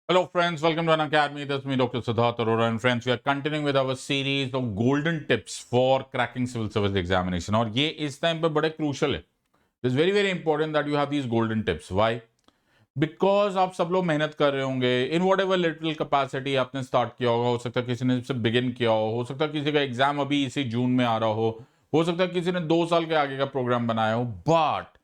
Hello, friends. Welcome to an academy. This is me, Dr. Siddharth Arora. And friends, we are continuing with our series of golden tips for cracking civil service examination. और ये इस time पे बड़े crucial है. It's very very important that you have these golden tips. Why? Because आप सब लोग मेहनत कर रहे होंगे in whatever little capacity आपने स्टार्ट किया होगा. हो सकता है किसी ने इससे बिगिन किया हो सकता है किसी का एग्जाम अभी इसी जून में आ रहा हो सकता है किसी ने 2 साल के आगे का प्रोग्राम बनाया हो. But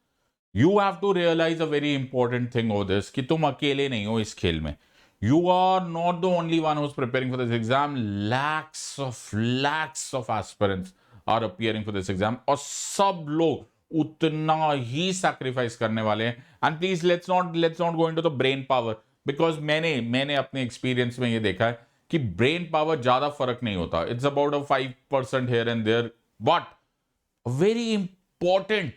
you have to realise a very important thing of this कि तुम अकेले नहीं हो इस खेल में. You are not the only one who's preparing for this exam. Lakhs of aspirants are appearing for this exam. और सब लोग उतना ही sacrifice करने वाले हैं. And please let's not go into the brain power because मैंने अपने experience में ये देखा है कि brain power ज्यादा फर्क नहीं होता. It's about a 5% here and there. But a very important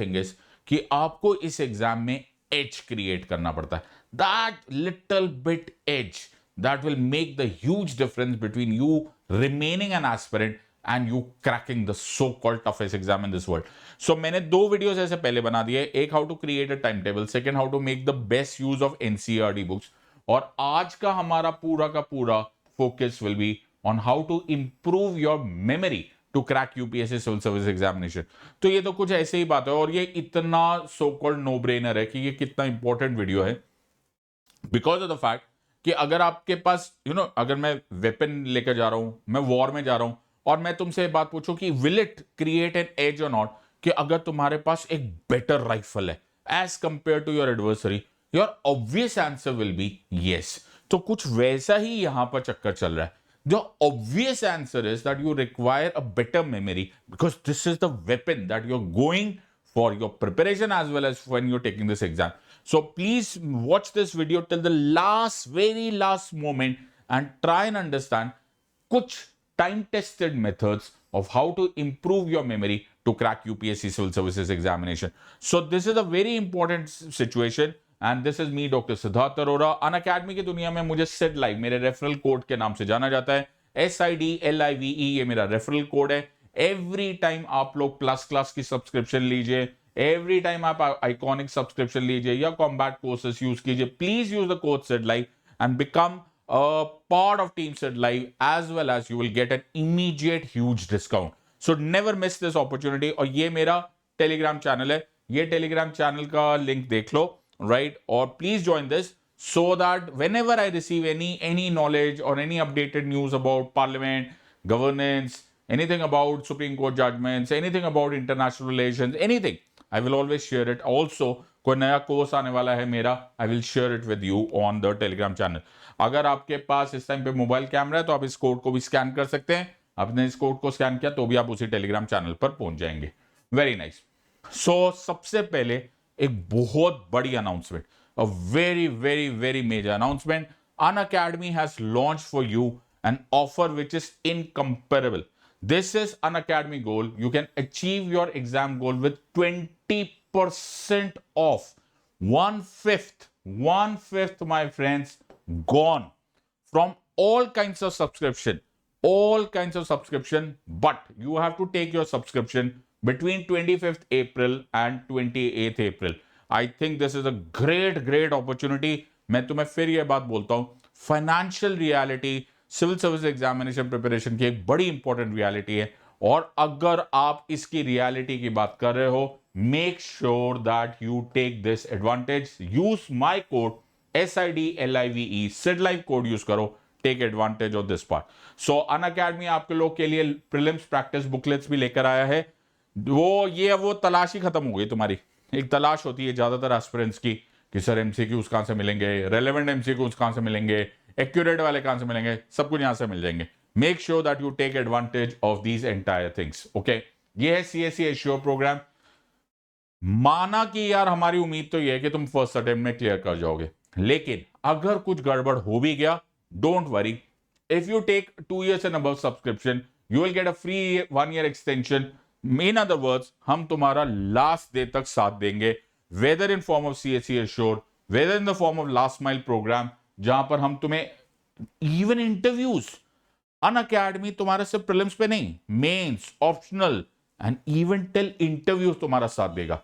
thing is कि आपको इस एग्जाम में एज क्रिएट करना पड़ता है. That little bit edge that will make the huge difference between you remaining an aspirant and you cracking the so-called toughest exam in this world. So मैंने 2 videos ऐसे पहले बना दिए. एक how to create a timetable, second how to make the best use of NCERT books. और आज का हमारा पूरा का पूरा focus will be on how to improve your memory to crack UPSC civil service examination. तो ये तो कुछ ऐसे ही बात है और ये इतना सो कॉल्ड नो ब्रेनर है कि ये कितना इंपॉर्टेंट वीडियो है. बिकॉज ऑफ द फैक्ट कि अगर आपके पास अगर मैं वेपन लेकर जा रहा हूं, मैं वॉर में जा रहा हूं और मैं तुमसे बात पूछूं कि will it create an edge or not, कि अगर तुम्हारे पास एक बेटर राइफल है as compare to your adversary, your obvious answer will be yes. तो कुछ वैसा ही यहां पर चक्कर चल रहा है. The obvious answer is that you require a better memory because this is the weapon that you're going for your preparation as well as when you're taking this exam. So please watch this video till the very last moment and try and understand kuch time tested methods of how to improve your memory to crack UPSC civil services examination. So this is a very important situation. And this is me doctor Siddharth Arora. Unacademy की दुनिया में मुझे said live मेरे referral code के नाम से जाना जाता है. SIDLIVE ये मेरा रेफरल कोड है. एवरी टाइम आप लोग प्लस क्लास की सब्सक्रिप्शन लीजिए, एवरी टाइम आप आइकॉनिक सब्सक्रिप्शन लीजिए या कॉम्बैट कोर्सेस यूज कीजिए. Please use the code said live and become a part of Team Sid Live as well as you will get an immediate huge discount. So never miss this opportunity. और ये मेरा Telegram channel है, ये Telegram channel का link देख लो, right? Or please join this so that whenever I receive any knowledge or any updated news about parliament, governance, anything about Supreme Court judgments, anything about international relations, anything, I will always share it. Also, कोई नया course आने वाला है मेरा, I will share it with you on the Telegram channel. अगर आपके पास इस time पे मोबाइल कैमरा है तो आप इस कोड को भी स्कैन कर सकते हैं. आपने इस कोड को स्कैन किया तो भी आप उसी टेलीग्राम चैनल पर पहुंच जाएंगे. Very nice. सो सबसे पहले एक बहुत बड़ी announcement, a very very very major announcement. Unacademy has launch for you an offer which is incomparable. This is Unacademy goal. You can achieve your exam goal with 20% off. One fifth, my friends, gone from all kinds of subscription. But you have to take your subscription between 25th April and 28th April. I think this is a great opportunity. मैं तुम्हें फिर यह बात बोलता हूं, financial reality civil service examination preparation की एक बड़ी इंपॉर्टेंट रियलिटी है. और अगर आप इसकी रियलिटी की बात कर रहे हो, make sure that you take this advantage. Use my code SIDLIVE, sid live code use करो. Take advantage of this part. So Unacademy आपके लोग के लिए प्रीलिम्स प्रैक्टिस बुकलेट्स भी लेकर आया है. वो तलाश ही खत्म हो गई तुम्हारी. एक तलाश होती है ज्यादातर एस्पिरेंट्स की कि सर एमसीक्यूज कहां से मिलेंगे, रेलेवेंट एमसीक्यूज कहां से मिलेंगे, एक्यूरेट वाले कहां से मिलेंगे. सब कुछ यहां से मिल जाएंगे. Make sure that you take advantage of these entire things. Okay, ये है CSE एश्योर प्रोग्राम. माना कि यार हमारी उम्मीद तो ये है कि तुम फर्स्ट अटेम्प्ट में क्लियर कर जाओगे, लेकिन अगर कुछ गड़बड़ हो भी गया, don't worry. If you take 2 years and above subscription, you will get a free 1 year extension. In other words, हम तुम्हारा लास्ट डे तक साथ देंगे, whether in form of CSE assure, whether in the form of last mile programme, जहां पर हम तुम्हें even interviews, Unacademy तुम्हारे सिर्फ प्रीलिम्स पे नहीं, mains, optional and even till interviews तुम्हारा साथ देगा.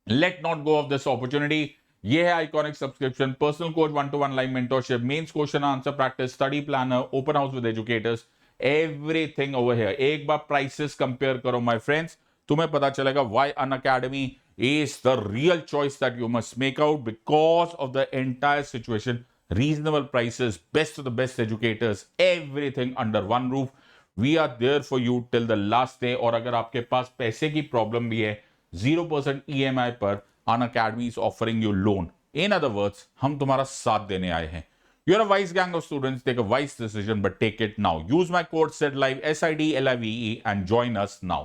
Let not go of this opportunity. ये है iconic subscription, personal coach, 1-to-1 live mentorship, mains question answer practice, study planner, open house with educators, everything over here. एक बार prices compare करो my friends, तुम्हें पता चलेगा why Unacademy is the real choice that you must make out because of the entire situation. Reasonable prices, best of the best educators, everything under one roof. We are there for you till the last day. और अगर आपके पास पैसे की problem भी है, 0% EMI पर Unacademy is offering you loan. In other words, हम तुम्हारा साथ देने आए हैं. You're a wise gang of students. Take a wise decision, but take it now. Use my code SIDLIVE, SIDLIVE, and join us now.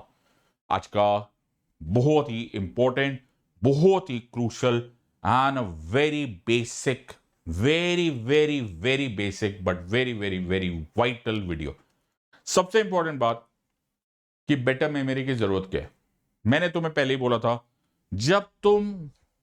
आज का बहुत ही इंपॉर्टेंट, बहुत ही crucial and very basic, very very very basic but very very very vital video. सबसे important बात कि better memory की जरूरत क्या है। मैंने तुम्हें पहले ही बोला था, जब तुम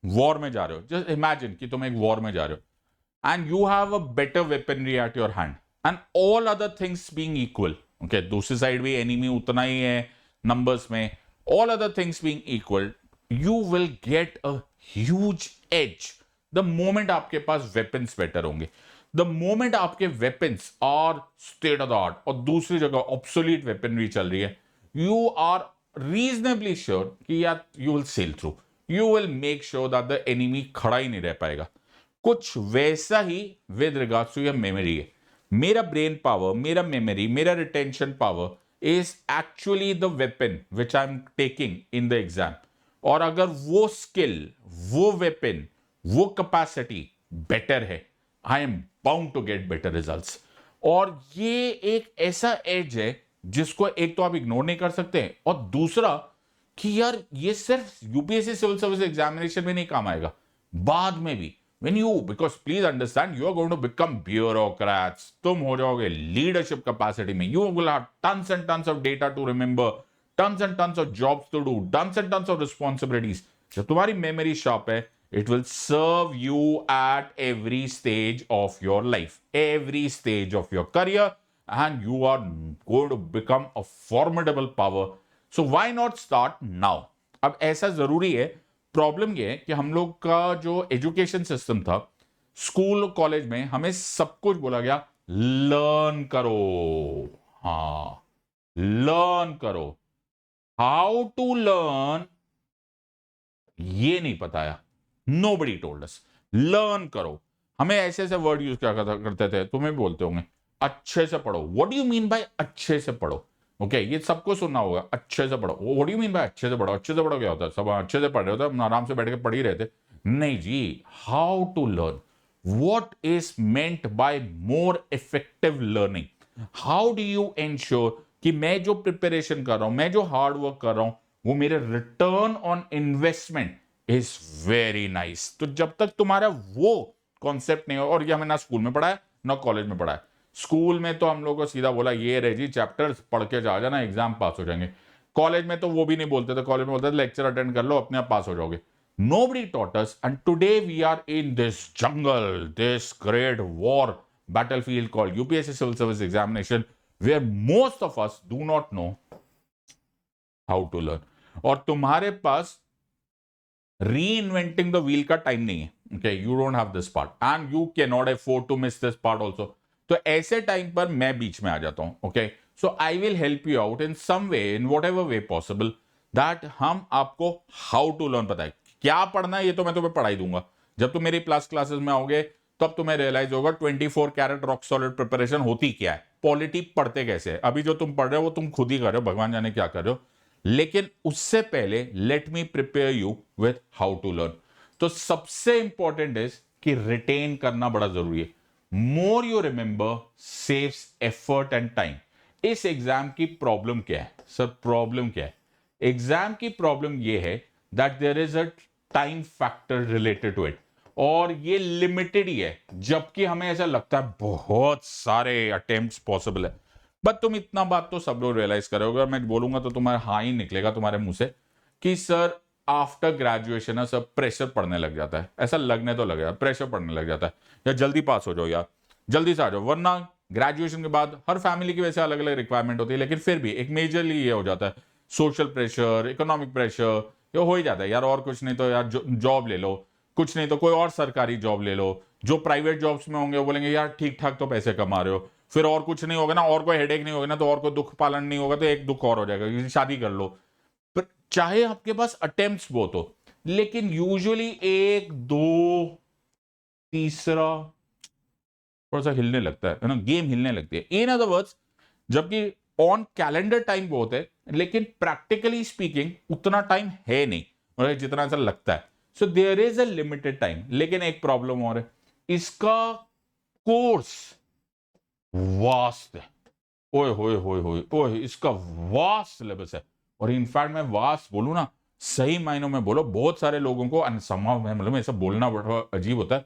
वॉर में जा रहे हो, जस्ट इमेजिन कि तुम एक वॉर में जा रहे हो and you have a better weaponry at your hand and all other things being equal. Okay, दूसरी साइड भी एनिमी उतना ही है नंबर्स में, all other things being equal, you will get a huge edge the moment आपके पास weapons better होंगे, the moment आपके weapons are state of the art और दूसरी जगह obsolete weaponry चल रही है, you are reasonably sure कि यार you will sail through, you will make sure that the enemy खड़ा ही नहीं रह पाएगा। कुछ वैसा ही with regards to your memory है। मेरा ब्रेन पावर, मेरा मेमोरी, मेरा retention power is actually the weapon which I'm taking in the exam. और अगर वो स्किल, वो वेपन, वो कैपेसिटी बेटर है, I am bound to get better results. और ये एक ऐसा एज है जिसको एक तो आप इग्नोर नहीं कर सकते, और दूसरा कि यार ये सिर्फ यूपीएससी सिविल सर्विस एग्जामिनेशन में नहीं काम आएगा, बाद में भी। When you, because please understand, you are going to become bureaucrats. तुम हो जाओगे leadership capacity में. You will have tons and tons of data to remember, tons and tons of jobs to do, tons and tons of responsibilities. जब तुम्हारी memory sharp है, it will serve you at every stage of your life, every stage of your career, and you are going to become a formidable power. So why not start now? अब ऐसा जरूरी है। Problem ये है कि हम लोग का जो एजुकेशन सिस्टम था, स्कूल कॉलेज में हमें सब कुछ बोला गया, लर्न करो। हाँ, लर्न करो। हाउ टू लर्न ये नहीं बताया। Nobody told us. लर्न करो। हमें ऐसे ऐसे वर्ड यूज क्या करते थे, तुम्हें भी बोलते होंगे, अच्छे से पढ़ो। What do you mean by अच्छे से पढ़ो? ओके, ये सबको सुनना होगा, अच्छे से पढ़ो। What do you mean by अच्छे से पढ़ो? अच्छे से पढ़ो क्या होता है? सब अच्छे से पढ़ रहे होते, आराम से बैठ के पढ़ ही रहे थे। नहीं जी, how to learn, what is meant by more effective learning. How do you ensure कि मैं जो प्रिपरेशन कर रहा हूं, मैं जो हार्ड वर्क कर रहा हूं, वो मेरे return on investment is very nice. तो जब तक तुम्हारा वो कॉन्सेप्ट नहीं हो, और ये हमें ना स्कूल में पढ़ा है ना कॉलेज में पढ़ा है। स्कूल में तो हम लोग को सीधा बोला, ये रहे जी चैप्टर्स, पढ़ के जा जाना, एग्जाम पास हो जाएंगे। कॉलेज में तो वो भी नहीं बोलते थे, कॉलेज में बोलते थे लेक्चर अटेंड कर लो, अपने आप पास हो जाओगे। Nobody taught us, and today we are in this jungle, this great war battlefield called UPSC Civil Service Examination, where most of us do not know how to learn. और तुम्हारे पास reinventing the wheel का time नहीं है। Okay, you don't have this part and you cannot afford to miss this part also. तो ऐसे time पर मैं बीच में आ जाता हूं। Okay, so I will help you out in some way, in whatever way possible, that हम आपको हाउ टू लर्न बताए। क्या पढ़ना है ये तो मैं तुम्हें पढ़ा ही दूंगा। जब तुम मेरी प्लस क्लासेस में आओगे तब तुम्हें रियलाइज होगा 24 कैरेट रॉक सॉलिड प्रिपरेशन होती क्या है, पॉलिटी पढ़ते कैसे है। अभी जो तुम पढ़ रहे हो वो तुम खुद ही कर रहे हो, भगवान जाने क्या कर रहे हो। लेकिन उससे पहले let me prepare you with how to learn. तो सबसे इंपॉर्टेंट इज कि रिटेन करना बड़ा जरूरी है। More you remember saves effort and time. इस एग्जाम की प्रॉब्लम क्या है सर? प्रॉब्लम क्या है? एग्जाम की प्रॉब्लम यह है that there is a time factor related to it, और ये लिमिटेड ही है, जबकि हमें ऐसा लगता है बहुत सारे अटेम्प्ट्स पॉसिबल है। बट तुम इतना बात तो सब लोग रियलाइज करोगे, मैं बोलूंगा तो तुम्हारा हाँ ही निकलेगा तुम्हारे मुंह से कि सर आफ्टर ग्रेजुएशन है सब प्रेशर पड़ने लग जाता है। ऐसा लगने तो लग जाता है, प्रेशर पड़ने लग जाता है, या जल्दी पास हो जाओ यार, जल्दी से आ जाओ। वरना ग्रेजुएशन के बाद हर फैमिली की वैसे अलग अलग रिक्वायरमेंट होती है, लेकिन फिर भी एक मेजरली ये हो जाता है, सोशल प्रेशर, इकोनॉमिक प्रेशर, ये हो ही जाता है यार, और कुछ नहीं तो यार जॉब ले लो। कुछ नहीं तो कोई और सरकारी जॉब ले लो। जो प्राइवेट जॉब्स में होंगे वो बोलेंगे यार ठीक ठाक तो पैसे कमा रहे हो। फिर और कुछ नहीं होगा ना, और कोई हेडेक नहीं होगा ना, तो और कोई दुख पालन नहीं होगा, तो एक दुख और हो जाएगा, किसी शादी कर लो। पर चाहे आपके पास अटेम्प्ट्स बहुत हो, लेकिन यूजुअली एक दो तीसरा थोड़ा सा हिलने लगता है ना, गेम हिलने लगती है। इन अदर वर्ड्स, जबकि ऑन कैलेंडर टाइम बहुत है, लेकिन प्रैक्टिकली स्पीकिंग उतना टाइम है नहीं, मतलब जितना ऐसा लगता है। So there is a limited time. लेकिन एक प्रॉब्लम और है, इसका कोर्स वास्ट है। ओए होए होए होए ओए, इसका वास्ट सिलेबस है। और इनफैक्ट मैं वास्ट बोलूं ना, सही मायनों में बोलो, बहुत सारे लोगों को अनसमा में, मतलब ऐसा बोलना बड़ा अजीब होता है,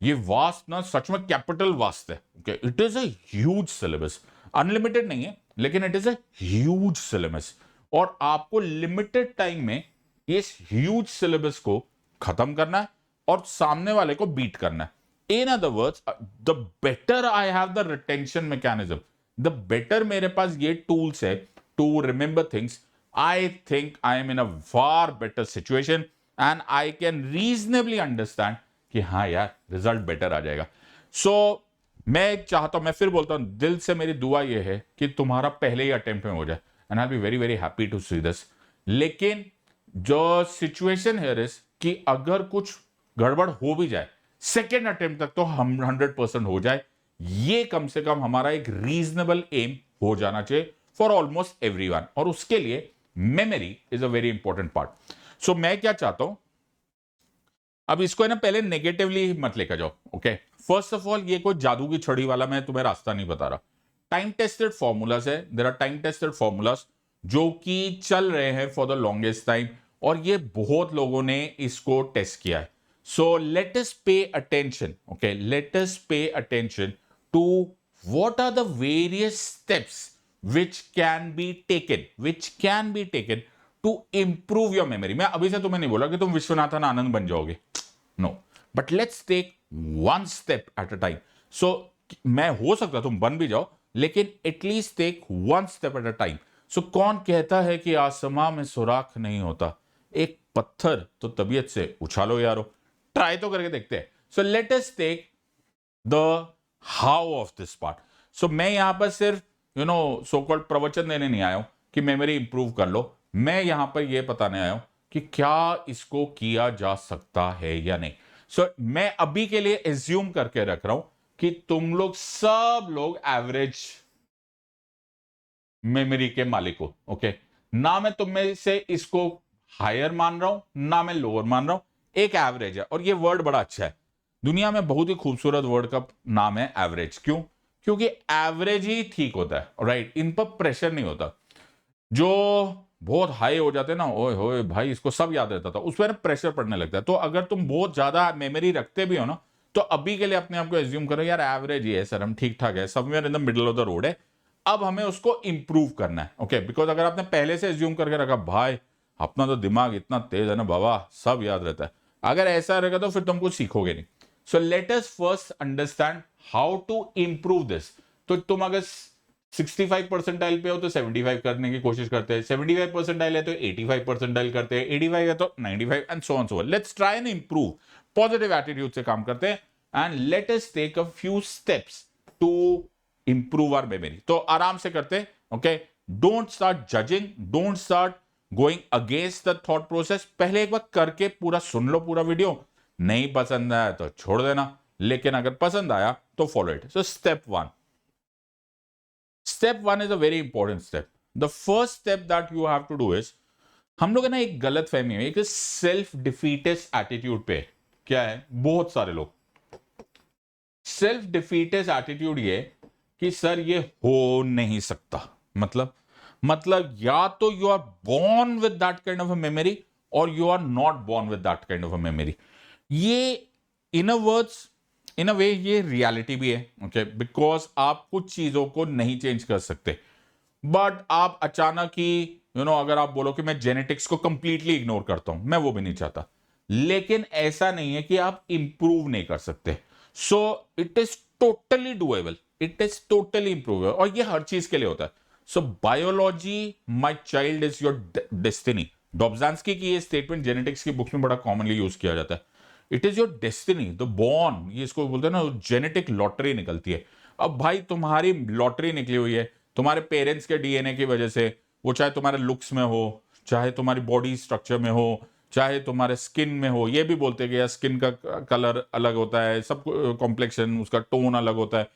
ये वास्ट ना सच में कैपिटल वास्ट है। Okay, it is a huge syllabus. Unlimited नहीं है, लेकिन it is a huge syllabus. और आपको लिमिटेड टाइम में इस ह्यूज सिलेबस को खत्म करना है और सामने वाले को बीट करना है। In other words, the better I have the retention mechanism, the better मेरे पास ये टूल्स है to remember things, I think I am in a far better situation and I can reasonably understand कि हाँ यार result better आ जाएगा। सो मैं चाहता हूं, मैं फिर बोलता हूं, दिल से मेरी दुआ यह है कि तुम्हारा पहले ही अटेम्प्ट में हो जाए, and I be very very happy to see this. लेकिन जो सिचुएशन है इज कि अगर कुछ गड़बड़ हो भी जाए, सेकेंड अटेम्प्ट तक तो हम 100% हो जाए, ये कम से कम हमारा एक रीजनेबल एम हो जाना चाहिए फॉर ऑलमोस्ट एवरीवन। और उसके लिए memory is a very important part. So मैं क्या चाहता हूं, अब इसको है ना पहले नेगेटिवली मत लेकर जाओ। ओके, फर्स्ट ऑफ ऑल, ये कोई जादू की छड़ी वाला मैं तुम्हें रास्ता नहीं बता रहा। टाइम टेस्टेड फॉर्मूलाज है, there are time tested formulas जो कि चल रहे हैं फॉर द लॉन्गेस्ट टाइम, और ये बहुत लोगों ने इसको टेस्ट किया है। सो let us pay attention, okay, let us pay attention to what are the various steps which can be taken to improve your memory। मैं अभी से तुम्हें नहीं बोला कि तुम विश्वनाथन आनंद बन जाओगे, no, but let's take one step at a time. So मैं हो सकता तुम बन भी जाओ, लेकिन at least take one step at a time. So कौन कहता है कि आसमां में सुराख नहीं होता, एक पत्थर तो तबीयत से उछालो यारो, ट्राई तो करके देखते हैं। So let us take the how of this part. So मैं यहां पर सिर्फ सो कॉल्ड प्रवचन देने नहीं आया हूं कि मेमोरी इंप्रूव कर लो। मैं यहां पर यह बताने आया हूं कि क्या इसको किया जा सकता है या नहीं। सो मैं अभी के लिए एज्यूम करके रख रहा हूं कि तुम लोग सब लोग एवरेज मेमोरी के मालिक हो। ओके, ना मैं तुम में से इसको हायर मान रहा हूं, ना मैं लोअर मान रहा हूं, एक एवरेज है। और ये वर्ड बड़ा अच्छा है, दुनिया में बहुत ही खूबसूरत वर्ड का नाम है एवरेज। क्यों? क्योंकि एवरेज ही ठीक होता है, राइट? इन पर प्रेशर नहीं होता। जो बहुत हाई हो जाते हैं ना, ओए होए भाई, इसको सब याद रहता था, उस पर प्रेशर पड़ने लगता है। तो अगर तुम बहुत ज्यादा मेमोरी रखते भी हो ना, तो अभी के लिए अपने आप को एज्यूम करो यार एवरेज ही है सर, हम ठीक ठाक है, somewhere in the middle of the road है। अब हमें उसको इंप्रूव करना है। ओके, बिकॉज अगर आपने पहले से एज्यूम करके रखा भाई अपना तो दिमाग इतना तेज है ना बाबा, सब याद रहता है, अगर ऐसा रहेगा तो फिर तुम कुछ सीखोगे नहीं। So let us first understand how to improve this. तो तुम अगर 65 परसेंटाइल पे हो तो 75 करने की कोशिश करते हैं, 75 परसेंटाइल है तो 85 परसेंटाइल करते हैं, 85 है तो 95 and so on so. Let's try and improve, positive attitude से काम करते हैं, and let us take a few steps to improve our memory. तो आराम से करते हैं। Okay, don't start judging, don't start going against the thought process. पहले एक बार करके पूरा सुन लो पूरा वीडियो, नहीं पसंद आया तो छोड़ देना, लेकिन अगर पसंद आया तो follow it. So step one is a very important step. The first step that you have to do is, हम लोग है ना एक गलत फहमी है, एक सेल्फ डिफीटेस्ट एटीट्यूड पे। क्या है? बहुत सारे लोग सेल्फ डिफीटेस्ट एटीट्यूड ये कि सर ये हो नहीं सकता। मतलब या तो you are born with that kind of a memory or you are not born with that kind of a memory। ये इन इन अ वे ये रियलिटी भी है। ओके, बिकॉज आप कुछ चीजों को नहीं चेंज कर सकते, बट आप अचानक ही अगर आप बोलो कि मैं जेनेटिक्स को कंप्लीटली इग्नोर करता हूं, मैं वो भी नहीं चाहता, लेकिन ऐसा नहीं है कि आप इंप्रूव नहीं कर सकते। So it is totally doable, it is totally improvable, और ये हर चीज के लिए होता है। So biology my child is your destiny, Dobzhansky की ये स्टेटमेंट जेनेटिक्स की बुक्स में बड़ा कॉमनली यूज किया जाता है। It is your destiny, the born, ये इसको बोलते हैं ना, जेनेटिक लॉटरी निकलती है। अब भाई तुम्हारी लॉटरी निकली हुई है तुम्हारे पेरेंट्स के डीएनए की वजह से, वो चाहे तुम्हारे लुक्स में हो, चाहे तुम्हारी बॉडी स्ट्रक्चर में हो, चाहे तुम्हारे स्किन में हो। ये भी बोलते हैं कि यार स्किन का कलर अलग होता है, सब कॉम्प्लेक्शन उसका टोन अलग होता है।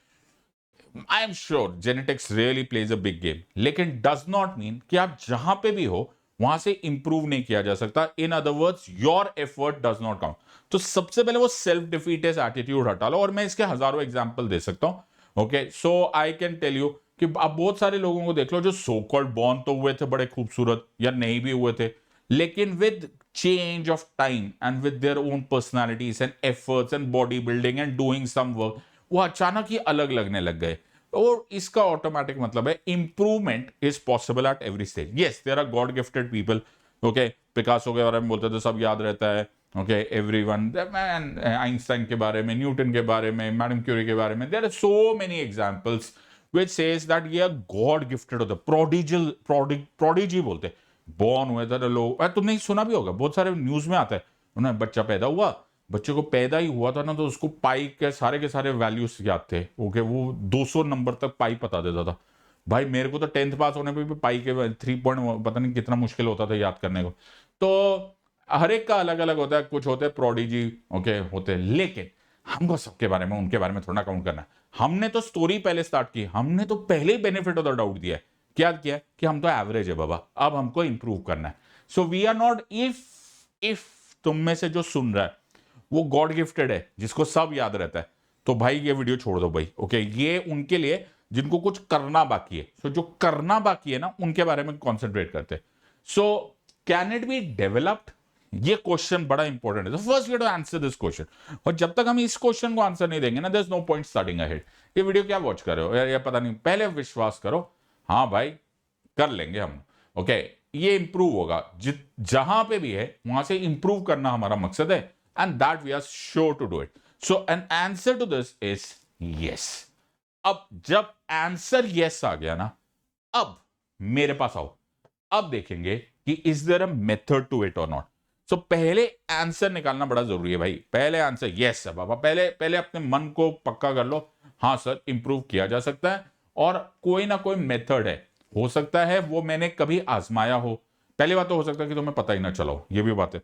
I am sure genetics really plays a big game, लेकिन डज नॉट मीन कि आप जहां पे भी हो वहां से इंप्रूव नहीं किया जा सकता। इन other words your effort does not count. तो सबसे पहले वो सेल्फ डिफीटेड एटीट्यूड हटा लो, और मैं इसके हजारों एग्जांपल दे सकता हूं। Okay, so I can tell you कि आप बहुत सारे लोगों को देख लो जो सो कॉल्ड बॉर्न तो हुए थे बड़े खूबसूरत, या नहीं भी हुए थे, लेकिन with change of time and with their own personalities and efforts and body building and doing some work, वो अचानक ही अलग लगने लग गए। और इसका ऑटोमेटिक मतलब है improvement is possible at every stage. Yes, there are god gifted people. Okay, Picasso के बारे में बोलते थे सब याद रहता है। ओके, एवरीवन, आइंस्टाइन के बारे में, न्यूटन के बारे में, मैडम क्यूरी के बारे में, there are so many examples which says that ये गॉड गिफ्टेड होता है, प्रोडिजी बोलते हैं। बॉर्न हुए थे लोग, तुमने सुना भी होगा, बहुत सारे न्यूज में आता है, उन्हें बच्चा पैदा हुआ, बच्चे को पैदा ही हुआ था ना तो उसको पाई के सारे वैल्यूज याद थे। ओके, वो 200 नंबर तक पाई पता देता था। भाई मेरे को तो 10th पास होने पे भी पाई के 3 पॉइंट पता नहीं कितना मुश्किल होता था याद करने को। तो हर एक का अलग अलग होता है, कुछ होते हैं प्रोडिजी, ओके होते हैं, लेकिन हमको सबके बारे में उनके बारे में थोड़ा काउंट करना है। हमने तो स्टोरी पहले स्टार्ट की, हमने तो पहले ही बेनिफिट ऑफ द डाउट दिया है, क्या किया है कि हम तो एवरेज है बाबा, अब हमको इंप्रूव करना है। So we are not, if तुम में से जो सुन रहा है वो गॉड गिफ्टेड है जिसको सब याद रहता है, तो भाई ये वीडियो छोड़ दो भाई। ओके, ये उनके लिए जिनको कुछ करना बाकी है। सो जो करना बाकी है ना उनके बारे में कॉन्सेंट्रेट करते हैं। So can it be developed, ये क्वेश्चन बड़ा इंपॉर्टेंट है। First we have to answer this question, और जब तक हम इस क्वेश्चन को आंसर नहीं देंगे ना, there is no point starting ahead. ये वीडियो क्या वॉच कर रहे हो यार, ये पता नहीं, पहले विश्वास करो, हाँ भाई कर लेंगे हम। ओके, ये इंप्रूव होगा, जहां पे भी है वहां से इंप्रूव करना हमारा मकसद है, and that we are sure to do it. So an answer to this is yes. अब जब आंसर यस आ गया ना, अब मेरे पास आओ, अब देखेंगे कि is there a method to it or not. So पहले आंसर निकालना बड़ा जरूरी है भाई। पहले आंसर यस है बाबा, पहले अपने मन को पक्का कर लो, हाँ सर इंप्रूव किया जा सकता है, और कोई ना कोई मेथड है, हो सकता है वो मैंने कभी आजमाया हो। पहली बात तो हो सकता है कि तुम्हें पता ही ना चला हो, ये भी बात है।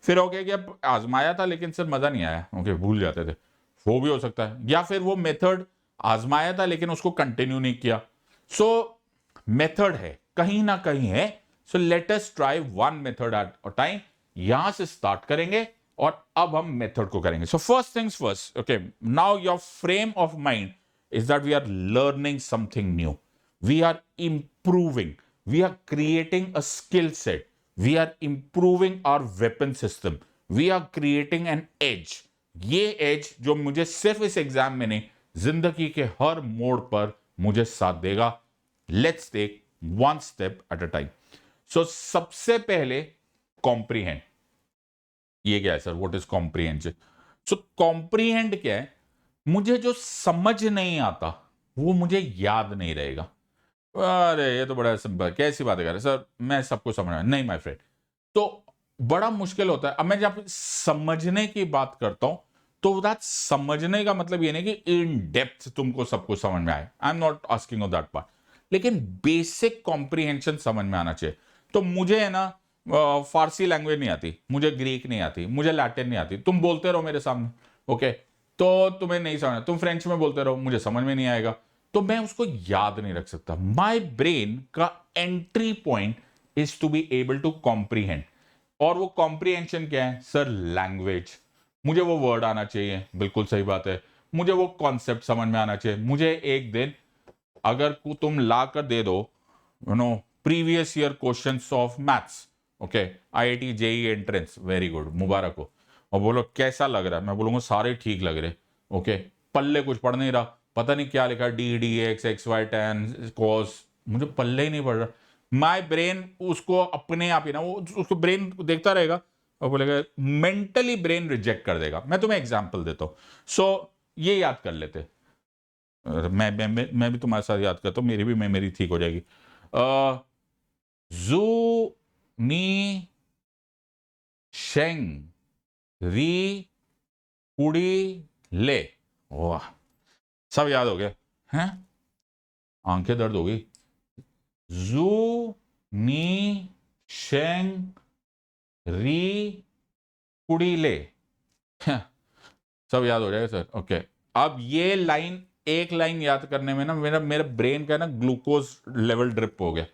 फिर हो गया कि अब आजमाया था लेकिन सर मजा नहीं आया, ओके भूल जाते थे, वो भी हो सकता है। या फिर वो मेथड आजमाया था लेकिन उसको कंटिन्यू नहीं किया। सो मेथड है, कहीं ना कहीं है। सो let us try one method eight a time. यहां से स्टार्ट करेंगे और अब हम मेथड को करेंगे। So first things first, okay, now your frame of mind is that we are learning something new, we are improving, we are creating a skill set, we are improving our weapon system, we are creating an edge। ये edge जो मुझे सिर्फ इस exam में नहीं, जिंदगी के हर मोड़ पर मुझे साथ देगा। Let's take one step at a time. So सबसे पहले कॉम्प्रीहेंड। ये क्या है sir, what is comprehension? So comprehend क्या है, मुझे जो समझ नहीं आता वो मुझे याद नहीं रहेगा। अरे ये तो बड़ा सिंपल, कैसी बात है सर, मैं सबको समझ नहीं माय फ्रेंड, तो बड़ा मुश्किल होता है। अब मैं जब समझने की बात करता हूं तो दैट समझने का मतलब ये नहीं कि इन डेप्थ तुमको सब कुछ समझ में आए, I am not asking of that part, लेकिन बेसिक कॉम्प्रीहेंशन समझ में आना चाहिए। तो मुझे है ना फारसी लैंग्वेज नहीं आती, मुझे ग्रीक नहीं आती, मुझे लैटिन नहीं आती, तुम बोलते रहो मेरे सामने, ओके, तो तुम्हें नहीं समझ, तुम फ्रेंच में बोलते रहो, मुझे समझ में नहीं आएगा, तो मैं उसको याद नहीं रख सकता। माई ब्रेन का entry point is to be able to comprehend. और वो कॉम्प्रीहेंशन क्या है सर? लैंग्वेज। मुझे वो वर्ड आना चाहिए, बिल्कुल सही बात है, मुझे वो कॉन्सेप्ट समझ में आना चाहिए। मुझे एक दिन अगर तुम ला कर दे दो, you know, previous year questions of maths, okay, IIT JEE entrance, very good, मुबारक हो, और बोलो कैसा लग रहा है, मैं बोलूंगा सारे ठीक लग रहे, ओके, पल्ले कुछ पढ़ नहीं रहा, पता नहीं क्या लिखा, d d x x y ten cos, मुझे पल्ले ही नहीं पढ़ रहा। माय ब्रेन उसको अपने आप ही ना, वो उसको ब्रेन देखता रहेगा और बोलेगा, मेंटली ब्रेन रिजेक्ट कर देगा। मैं तुम्हें एग्जांपल देता हूं। सो ये याद कर लेते, मैं भी तुम्हारे साथ याद करता हूं, मेरी भी मेमोरी ठीक हो जाएगी। जू नी शेंग री कुड़ी ले, वाह, सब याद हो गया हैं, आंखें दर्द हो गई। जू नी शेंग री कुड़ी ले, सब याद हो जाएगा सर। ओके, अब ये लाइन, एक लाइन याद करने में ना मेरा मेरा ब्रेन का ना ग्लूकोज लेवल ड्रिप हो गया।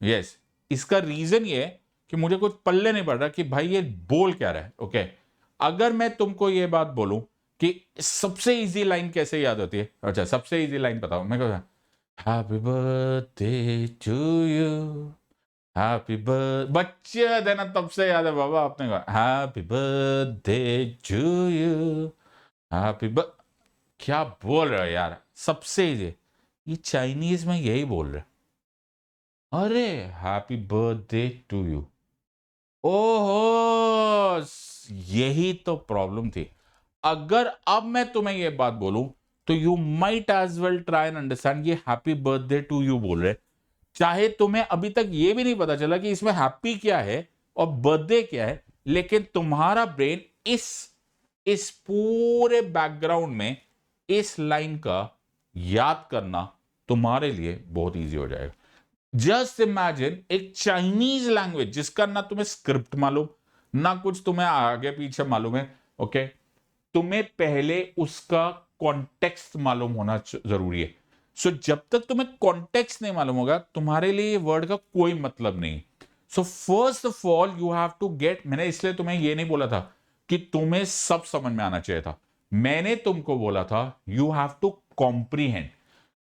यस, इसका रीजन ये है कि मुझे कुछ पल्ले नहीं पड़ रहा कि भाई ये बोल क्या रहा है। ओके, अगर मैं तुमको ये बात बोलूं कि सबसे इजी लाइन कैसे याद होती है, अच्छा सबसे इजी लाइन बताओ, मैं कहूँ happy birthday to you, happy birth, बच्चे देना तब से याद है बाबा, आपने कहा happy birthday to you, happy birth, क्या बोल रहे हो यार, सबसे इजी, ये चाइनीज में यही बोल रहे, अरे हैप्पी बर्थडे टू यू, ओहो, यही तो प्रॉब्लम थी। अगर अब मैं तुम्हें यह बात बोलूं तो you might as well try and understand ये हैप्पी बर्थडे टू यू बोल रहे, चाहे तुम्हें अभी तक यह भी नहीं पता चला कि इसमें हैप्पी क्या है और बर्थडे क्या है, लेकिन तुम्हारा ब्रेन इस पूरे बैकग्राउंड में इस लाइन का याद करना तुम्हारे लिए बहुत इजी हो जाएगा। जस्ट इमेजिन एक चाइनीज लैंग्वेज जिसका ना तुम्हें स्क्रिप्ट मालूम, ना कुछ तुम्हें आगे पीछे मालूम है। ओके, तुम्हें पहले उसका कॉन्टेक्स्ट मालूम होना जरूरी है। सो जब तक तुम्हें कॉन्टेक्स्ट नहीं मालूम होगा, तुम्हारे लिए ये वर्ड का कोई मतलब नहीं। So first of all you have to get, मैंने इसलिए तुम्हें ये नहीं बोला था कि तुम्हें सब समझ में आना चाहिए था, मैंने तुमको बोला था you have to comprehend,